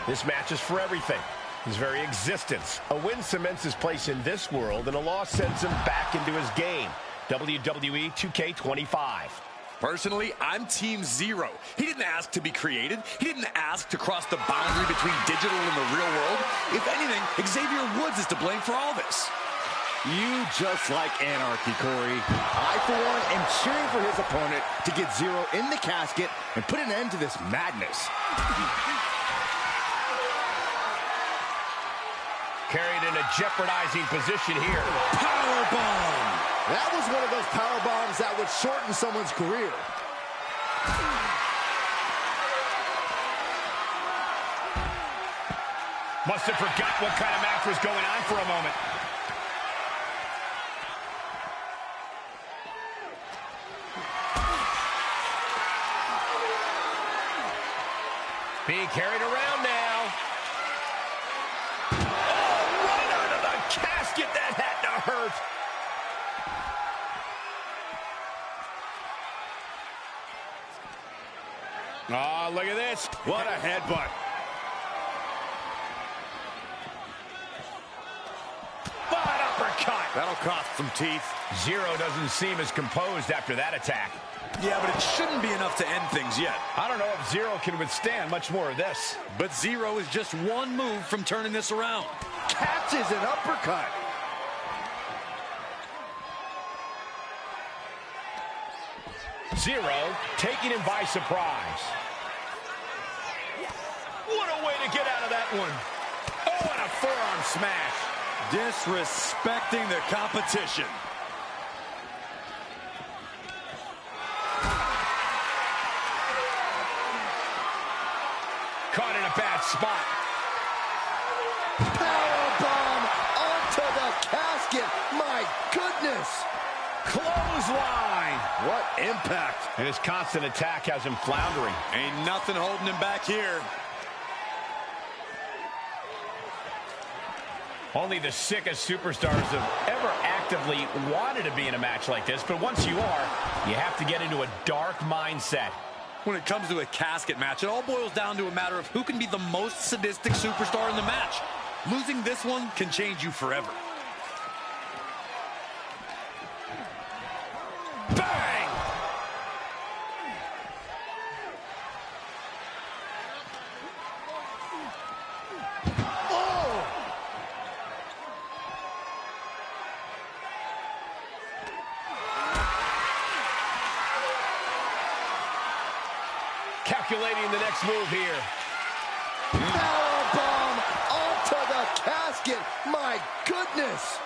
This match is for everything. His very existence. A win cements his place in this world, and a loss sends him back into his game. WWE 2K25. Personally, I'm Team Zero. He didn't ask to be created. He didn't ask to cross the boundary between digital and the real world. If anything, Xavier Woods is to blame for all this. You just like anarchy, Corey. I, for one, am cheering for his opponent to get Zero in the casket and put an end to this madness. Carried in a jeopardizing position here. Powerbomb! That was one of those power bombs that would shorten someone's career. Must have forgot what kind of match was going on for a moment. Being carried around now. Oh, right under the casket. That had to hurt. Oh, look at this. What a headbutt. What uppercut. That'll cost some teeth. Zero doesn't seem as composed after that attack. Yeah, but it shouldn't be enough to end things yet. I don't know if Zero can withstand much more of this. But Zero is just one move from turning this around. Catches an uppercut. Zero taking him by surprise. What a way to get out of that one. Oh, and a forearm smash. Disrespecting the competition. Caught in a bad spot. Powerbomb onto the casket. My goodness. Clothesline. What impact. And his constant attack has him floundering. Ain't nothing holding him back here. Only the sickest superstars have ever actively wanted to be in a match like this, but once you are, you have to get into a dark mindset. When it comes to a casket match, it all boils down to a matter of who can be the most sadistic superstar in the match. Losing this one can change you forever. Bang! Oh! Calculating the next move here. Powerbomb onto the casket. My goodness.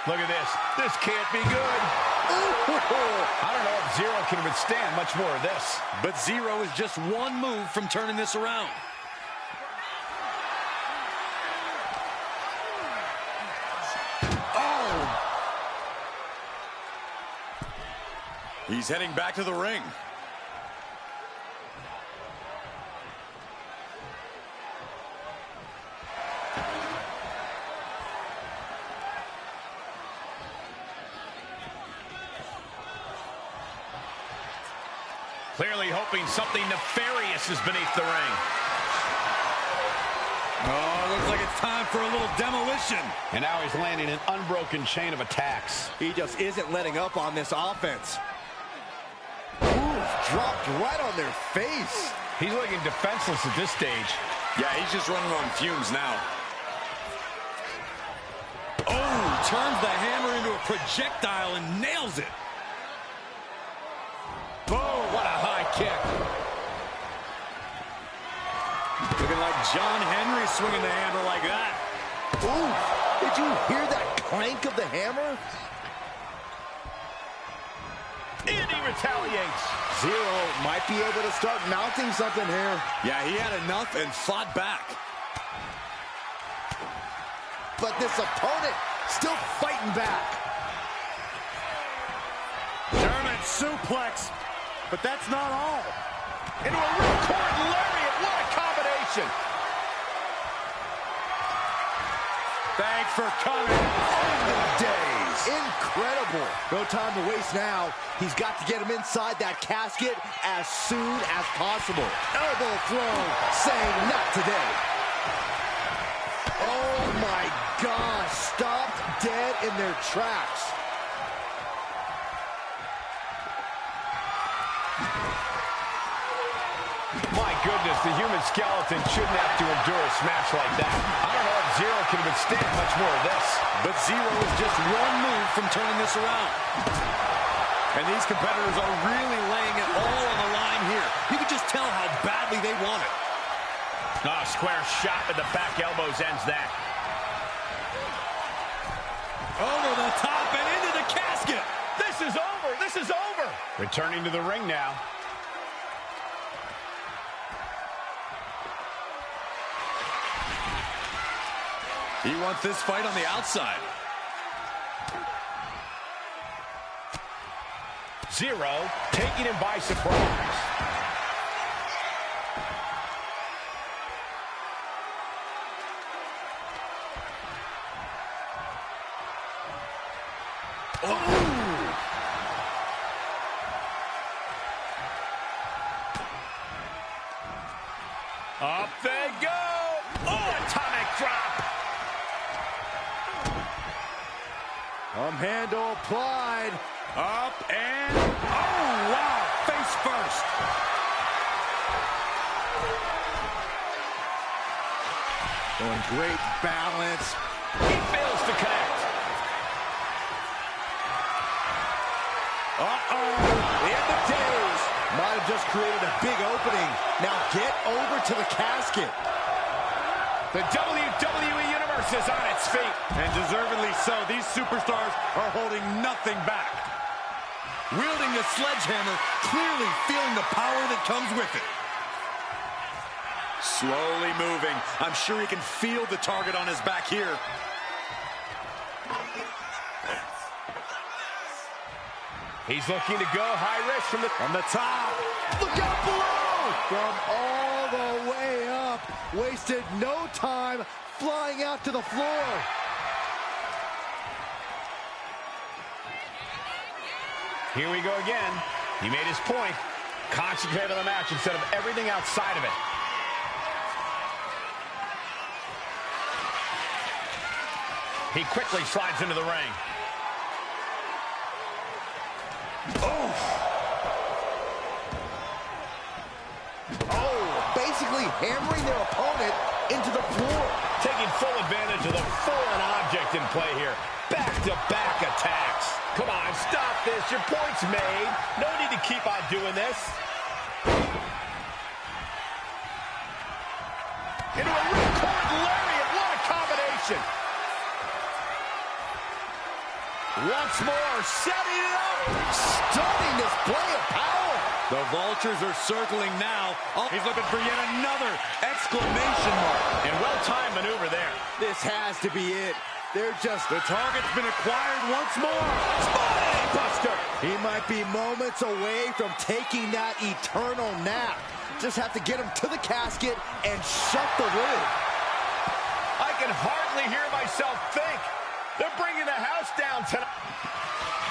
Look at this. This can't be good. I don't know if Zero can withstand much more of this. But Zero is just one move from turning this around. Oh! He's heading back to the ring. Clearly hoping something nefarious is beneath the ring. Oh, looks like it's time for a little demolition. And now he's landing an unbroken chain of attacks. He just isn't letting up on this offense. Ooh, dropped right on their face. He's looking defenseless at this stage. Yeah, he's just running on fumes now. Oh, turns the hammer into a projectile and nails it. Boom, what a high kick. Looking like John Henry swinging the hammer like that. Ooh, did you hear that clank of the hammer? And he retaliates. Zero might be able to start mounting something here. Yeah, he had enough and fought back. But this opponent still fighting back. German suplex. But that's not all. Into a ripcord lariat. What a combination. Thanks for coming. Olden days. Incredible. No time to waste now. He's got to get him inside that casket as soon as possible. Elbow throw, saying not today. Oh my gosh, stopped dead in their tracks. My goodness, the human skeleton shouldn't have to endure a smash like that. I don't know if Zero can withstand much more of this. But Zero is just one move from turning this around. And these competitors are really laying it all on the line here. You can just tell how badly they want it. Oh, square shot with the back elbows ends that. Over the top and into the casket. This is over. This is over. Returning to the ring now. He wants this fight on the outside. Zero taking him by surprise. Up they go. Oh, atomic drop. Handle applied. Up and, oh, wow, face first. Doing great balance. He fails to connect. The end of days. Might have just created a big opening. Now get over to the casket. The WWE Universe is on its feet. And deservedly so. These superstars are holding nothing back. Wielding the sledgehammer, clearly feeling the power that comes with it. Slowly moving. I'm sure he can feel the target on his back here. He's looking to go high risk from the top. Look out below! From all the way up. Wasted no time flying out to the floor. Here we go again. He made his point. Concentrate on the match instead of everything outside of it. He quickly slides into the ring. Basically hammering their opponent into the floor. Taking full advantage of the foreign object in play here. Back-to-back attacks. Come on, stop this. Your point's made. No need to keep on doing this. Into a ripcord lariat. What a combination. Once more, setting it up. Stunning display of power. The Vultures are circling now. Oh, he's looking for yet another exclamation mark. And well-timed maneuver there. This has to be it. They're just... The target's been acquired once more. Spine buster. He might be moments away from taking that eternal nap. Just have to get him to the casket and shut the lid. I can hardly hear myself think. They're bringing the house down tonight.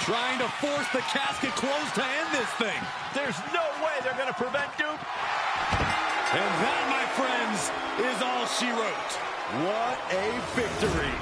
Trying to force the casket closed to end this thing. There's no way they're going to prevent Duke. And that, my friends, is all she wrote. What a victory.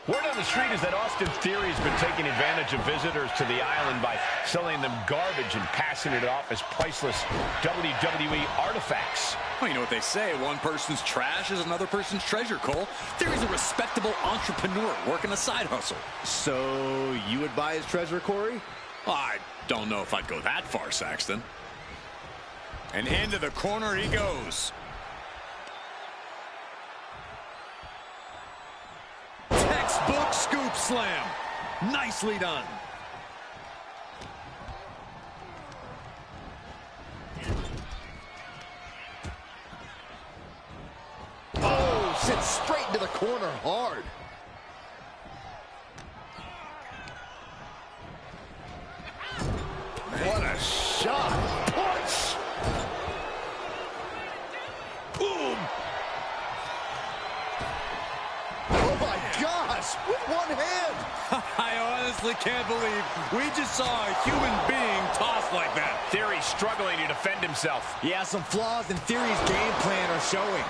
Word on the street is that Austin Theory has been taking advantage of visitors to the island by selling them garbage and passing it off as priceless WWE artifacts. Well, you know what they say, one person's trash is another person's treasure, Cole. Theory's a respectable entrepreneur working a side hustle. So you would buy his treasure, Corey? I don't know if I'd go that far, Saxton. And into the corner he goes. Textbook scoop slam. Nicely done. Oh, sent straight into the corner hard. What a shot. Punch. Boom. Oh, my gosh. With one hand. I honestly can't believe we just saw a human being tossed like that. Theory struggling to defend himself. Yeah, some flaws in Theory's game plan are showing.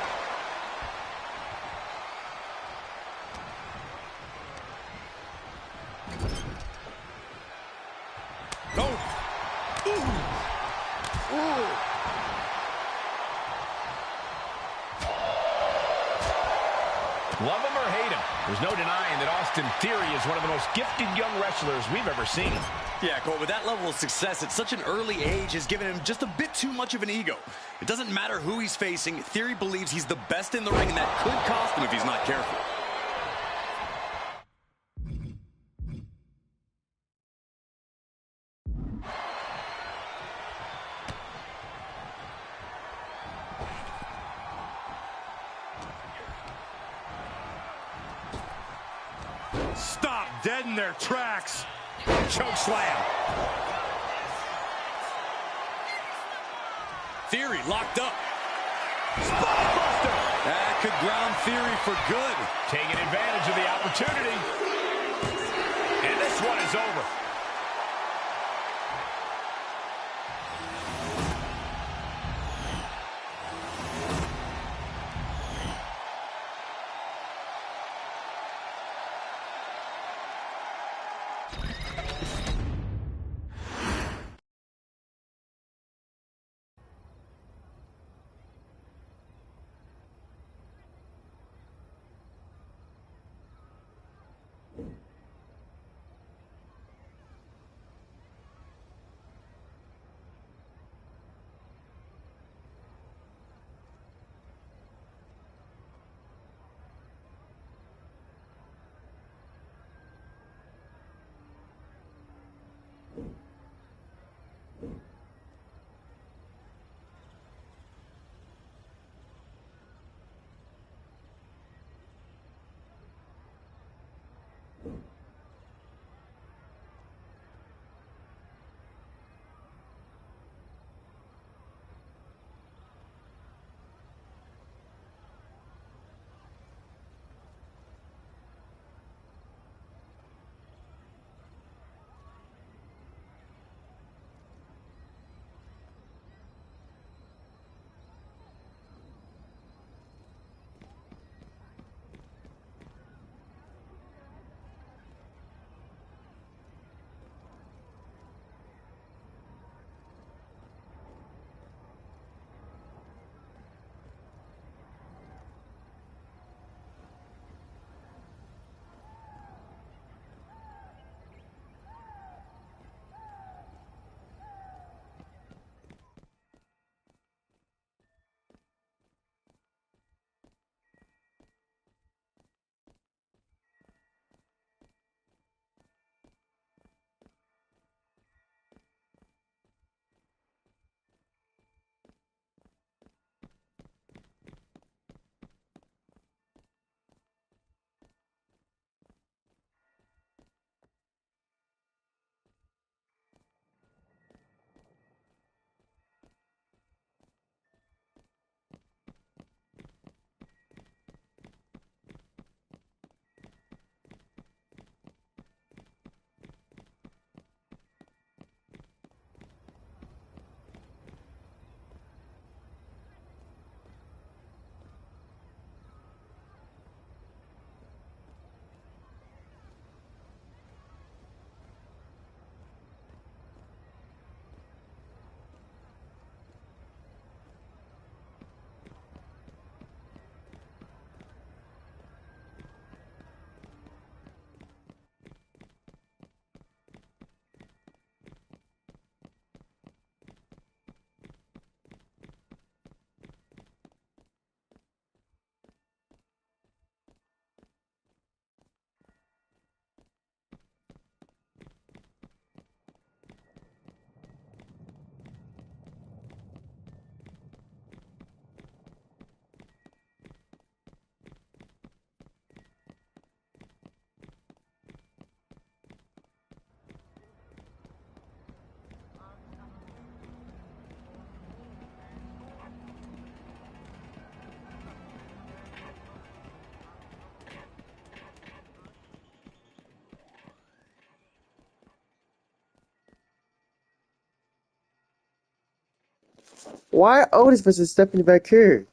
Love him or hate him, there's no denying that Austin Theory is one of the most gifted young wrestlers we've ever seen. Yeah, Cole, with that level of success at such an early age has given him just a bit too much of an ego. It doesn't matter who he's facing. Theory believes he's the best in the ring, and that could cost him if he's not careful. Stop dead in their tracks. Choke slam. Theory locked up. Spine-buster. That could ground Theory for good. Taking advantage of the opportunity. And this one is over. Why Otis versus Stephanie back here?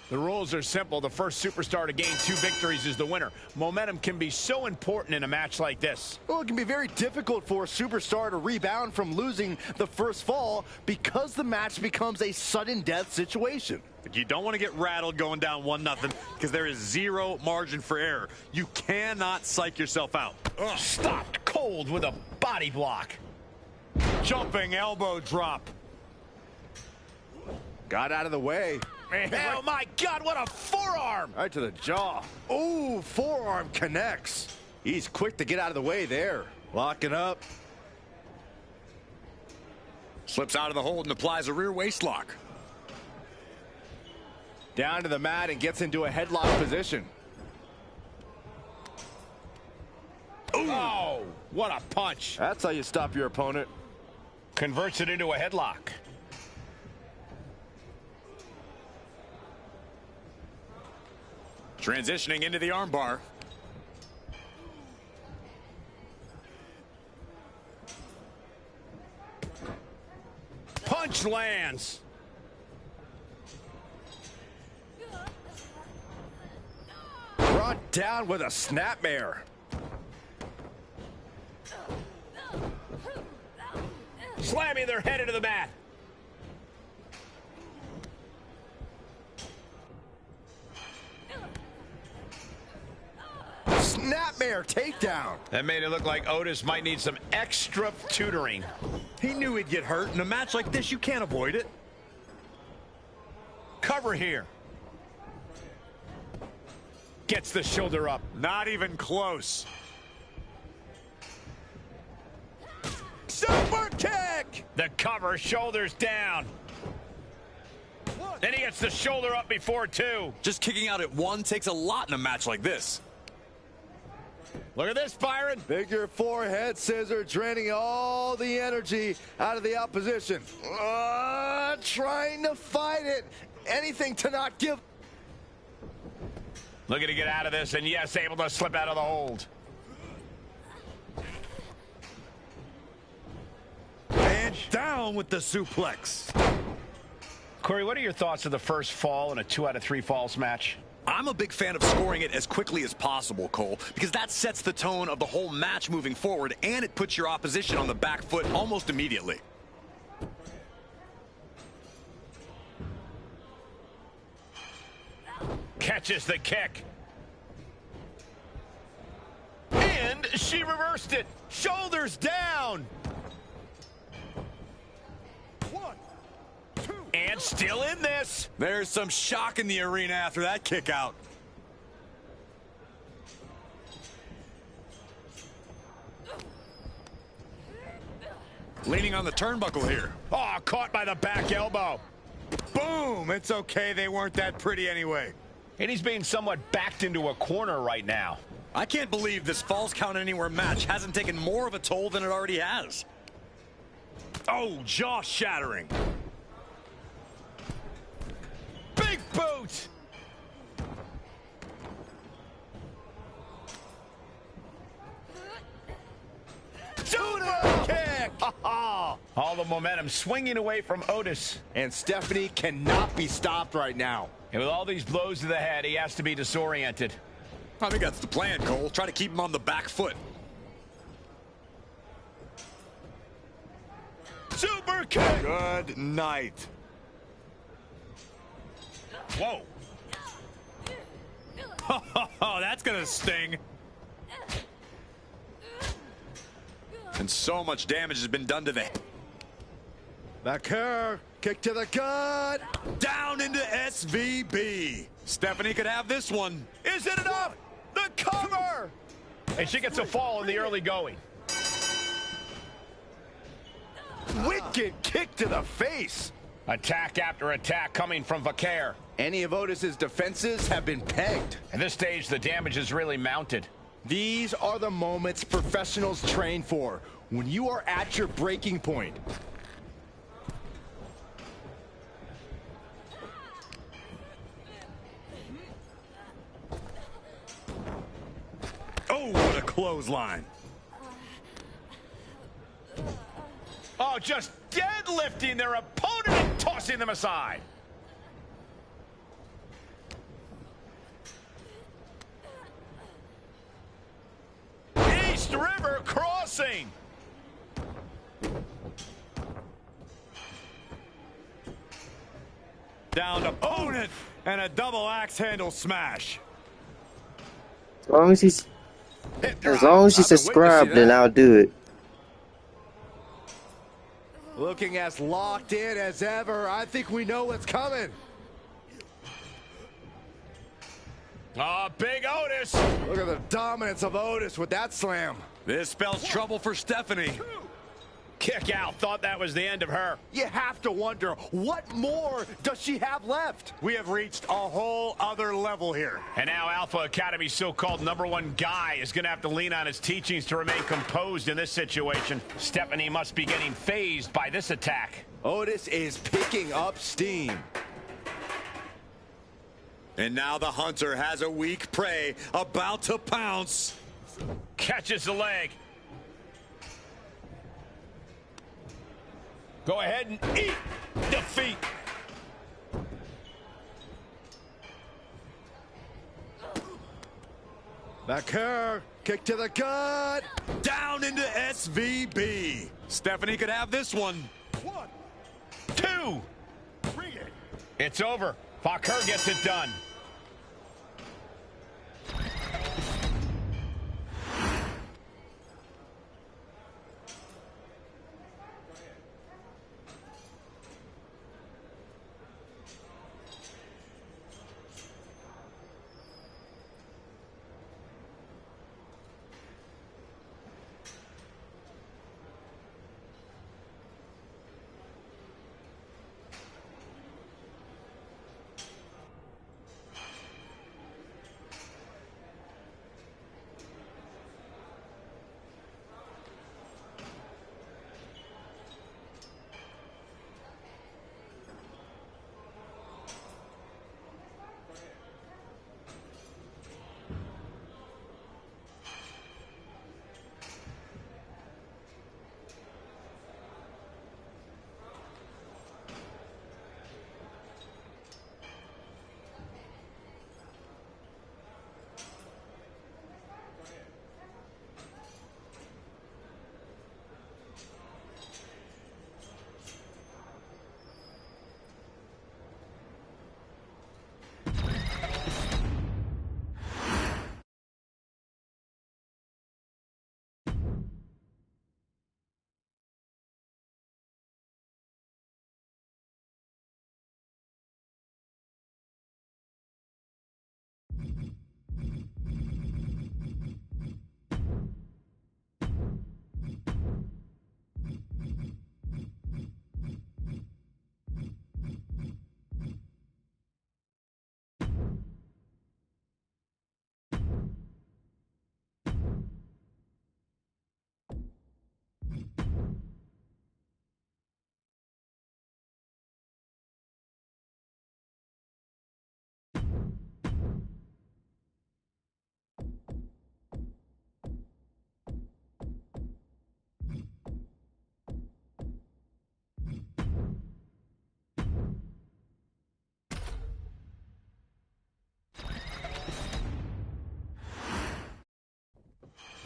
The rules are simple. The first superstar to gain 2 victories is the winner. Momentum can be so important in a match like this. Well, it can be very difficult for a superstar to rebound from losing the first fall because the match becomes a sudden death situation. You don't want to get rattled going down 1-0 because there is zero margin for error. You cannot psych yourself out. Stopped cold with a body block. Jumping elbow drop. Got out of the way. Man, oh my God, what a forearm! Right to the jaw. Ooh, forearm connects. He's quick to get out of the way there. Locking up. Slips out of the hold and applies a rear waist lock. Down to the mat and gets into a headlock position. Ooh. Oh, what a punch. That's how you stop your opponent. Converts it into a headlock. Transitioning into the armbar. Punch lands. Brought down with a snapmare. Slamming their head into the mat. Snapmare takedown. That made it look like Otis might need some extra tutoring. He knew he'd get hurt. In a match like this, you can't avoid it. Cover here. Gets the shoulder up. Not even close. Super kick! The cover, shoulders down. Then he gets the shoulder up before 2. Just kicking out at 1 takes a lot in a match like this. Look at this, Byron. Figure 4 head scissor, draining all the energy out of the opposition. Trying to fight it. Anything to not give. Looking to get out of this, and yes, able to slip out of the hold. And down with the suplex. Corey, what are your thoughts of the first fall in a 2 out of 3 falls match? I'm a big fan of scoring it as quickly as possible, Cole, because that sets the tone of the whole match moving forward, and it puts your opposition on the back foot almost immediately. Catches the kick. And she reversed it. Shoulders down. 1, 2. And still in this. There's some shock in the arena after that kick out. Leaning on the turnbuckle here. Oh, caught by the back elbow. Boom! It's okay, they weren't that pretty anyway. And he's being somewhat backed into a corner right now. I can't believe this Falls Count Anywhere match hasn't taken more of a toll than it already has. Oh, jaw-shattering. Big boot! Super kick! All the momentum swinging away from Otis. And Stephanie cannot be stopped right now. And with all these blows to the head, he has to be disoriented. I think that's the plan, Cole. Try to keep him on the back foot. Super kick! Good night. Whoa. Oh, that's gonna sting. And so much damage has been done to the head. Back here. Kick to the gut. Down into SVB. Stephanie could have this one. Is it enough? The cover! And she gets a fall in the early going. Wicked kick to the face. Attack after attack coming from Vaquer. Any of Otis's defenses have been pegged. At this stage, the damage is really mounted. These are the moments professionals train for, when you are at your breaking point. Oh, what a clothesline. Oh, just deadlifting their opponent and tossing them aside. East River crossing. Down to opponent and a double axe handle smash. As long as she's subscribed, then I'll do it. Looking as locked in as ever. I think we know what's coming. Oh, big Otis. Look at the dominance of Otis with that slam. This spells trouble for Stephanie. Kick out. Thought that was the end of her. You have to wonder, what more does she have left? We have reached a whole other level here. And now Alpha Academy's so-called #1 guy is going to have to lean on his teachings to remain composed in this situation. Stephanie must be getting phased by this attack. Otis is picking up steam. And now the hunter has a weak prey about to pounce. Catches the leg. Go ahead and eat defeat. Back here. Kick to the gut. Down into SVB. Stephanie could have this one. 1, 2. 3. It's over. Vaquer gets it done.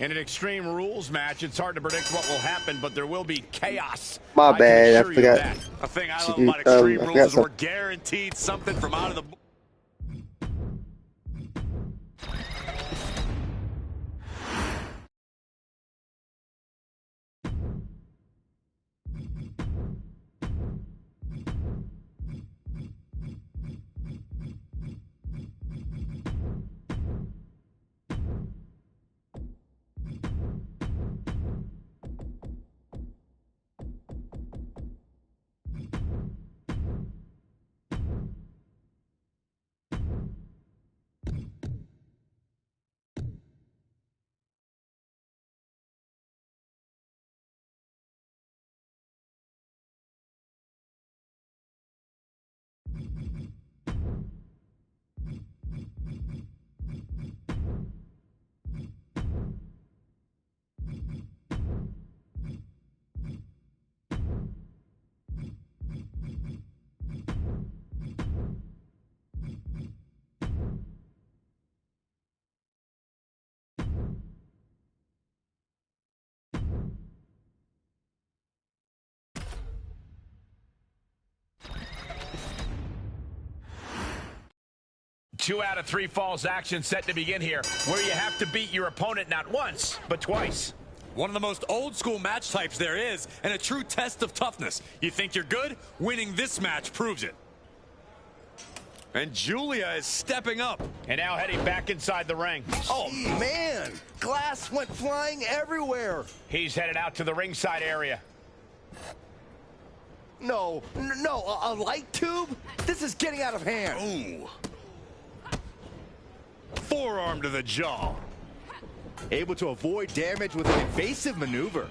In an Extreme Rules match, it's hard to predict what will happen, but there will be chaos. My bad, I can assure you of forgot. that. A thing I to love do- about Extreme I Rules forgot is we're something. guaranteed something from out of the... Two out of three falls action set to begin here, where you have to beat your opponent not once, but twice. One of the most old school match types there is, and a true test of toughness. You think you're good? Winning this match proves it. And Julia is stepping up. And now heading back inside the ring. Oh, man. Glass went flying everywhere. He's headed out to the ringside area. No, a light tube? This is getting out of hand. Ooh. Forearm to the jaw. Able to avoid damage with an evasive maneuver.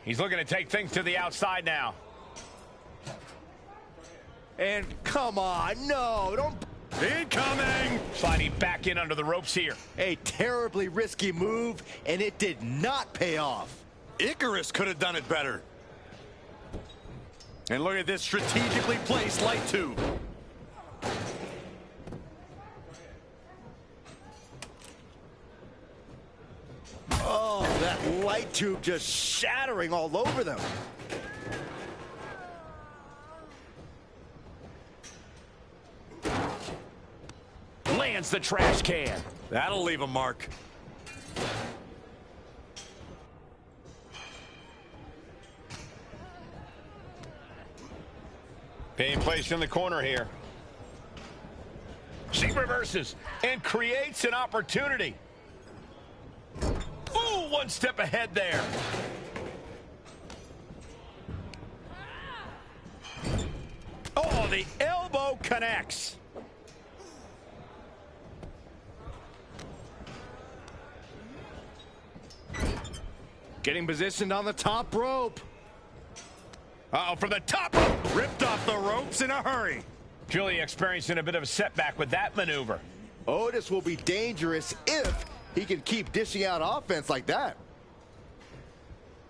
He's looking to take things to the outside now. And come on, no, don't. Incoming! Sliding back in under the ropes here. A terribly risky move, and it did not pay off. Icarus could have done it better. And look at this strategically placed light tube. Oh, that light tube just shattering all over them. Lands the trash can. That'll leave a mark. Being placed in the corner here. She reverses and creates an opportunity. Ooh, one step ahead there. Oh, the elbow connects. Getting positioned on the top rope. Uh-oh, from the top rope. Ripped off the ropes in a hurry. Julia experiencing a bit of a setback with that maneuver. Otis will be dangerous if he can keep dishing out offense like that.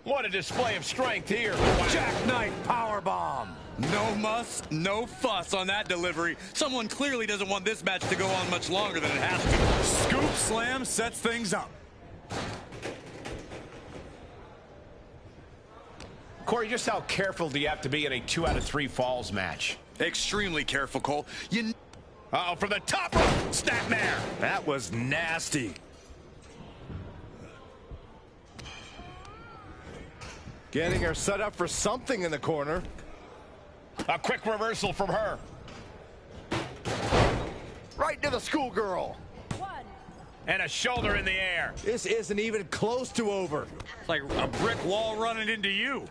What a display of strength here. Jackknife powerbomb. No muss, no fuss on that delivery. Someone clearly doesn't want this match to go on much longer than it has to. Scoop slam sets things up. Corey, just how careful do you have to be in a 2 out of 3 falls match? Extremely careful, Cole. Uh-oh, from the top rope, snapmare. That was nasty. Getting her set up for something in the corner. A quick reversal from her. Right to the schoolgirl. And a shoulder in the air. This isn't even close to over. It's like a brick wall running into you.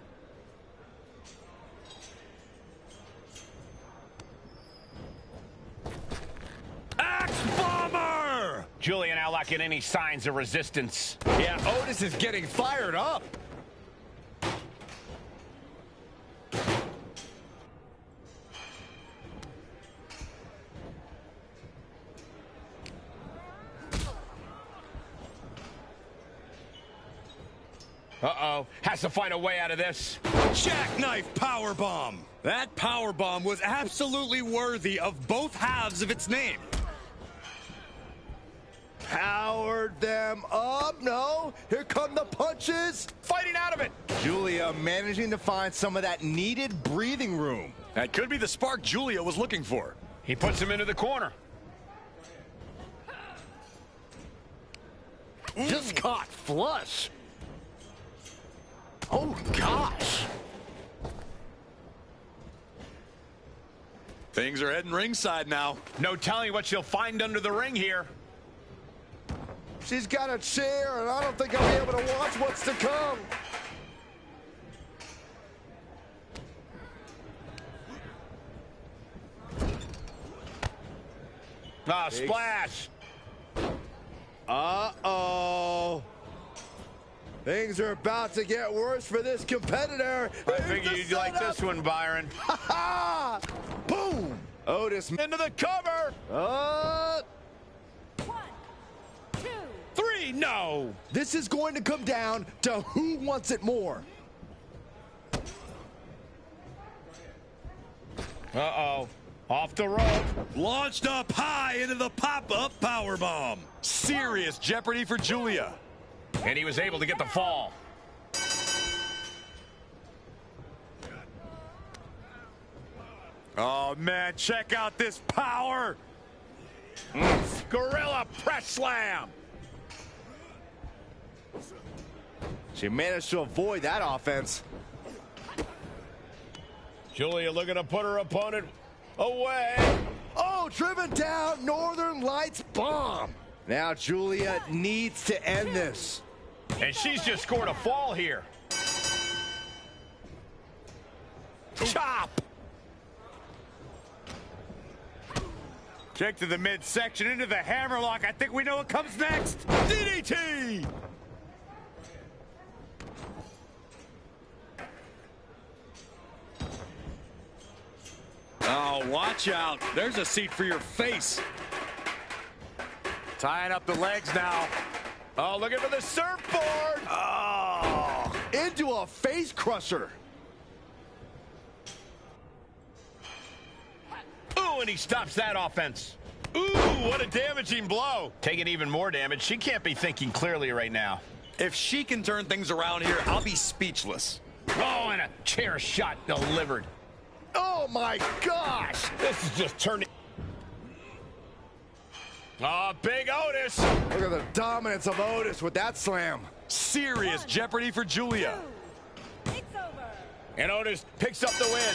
Axe bomber! Julia now lacking any signs of resistance. Yeah, Otis is getting fired up. Uh-oh. Has to find a way out of this. Jackknife powerbomb. That powerbomb was absolutely worthy of both halves of its name. Powered them up. No, here come the punches. Fighting out of it. Julia managing to find some of that needed breathing room. That could be the spark Julia was looking for. He puts him into the corner. Just caught flush. Oh, gosh. Things are heading ringside now. No telling what she'll find under the ring here. She's got a chair, and I don't think I'll be able to watch what's to come. Ah, splash. Uh-oh. Things are about to get worse for this competitor. I figured you'd like this one, Byron. Ha-ha! Boom! Otis Into the cover. 1, 2, 3, no. This is going to come down to who wants it more. Uh-oh. Off the rope. Launched up high into the pop-up powerbomb. Serious jeopardy for Julia. And he was able to get the fall. Oh, man, check out this power. Gorilla press slam. She managed to avoid that offense. Julia looking to put her opponent away. Oh, driven down, Northern Lights bomb. Now Julia needs to end this. And she's just scored a fall here. Chop. Kick to the midsection into the hammerlock. I think we know what comes next. DDT. Oh, watch out. There's a seat for your face. Tying up the legs now. Oh, looking for the surfboard. Oh, into a face crusher. Ooh, and he stops that offense. Ooh, what a damaging blow. Taking even more damage. She can't be thinking clearly right now. If she can turn things around here, I'll be speechless. Oh, and a chair shot delivered. Oh, my gosh. This is just turning. Oh, big Otis. Look at the dominance of Otis with that slam. Serious jeopardy for Julia. 2. It's over. And Otis picks up the win.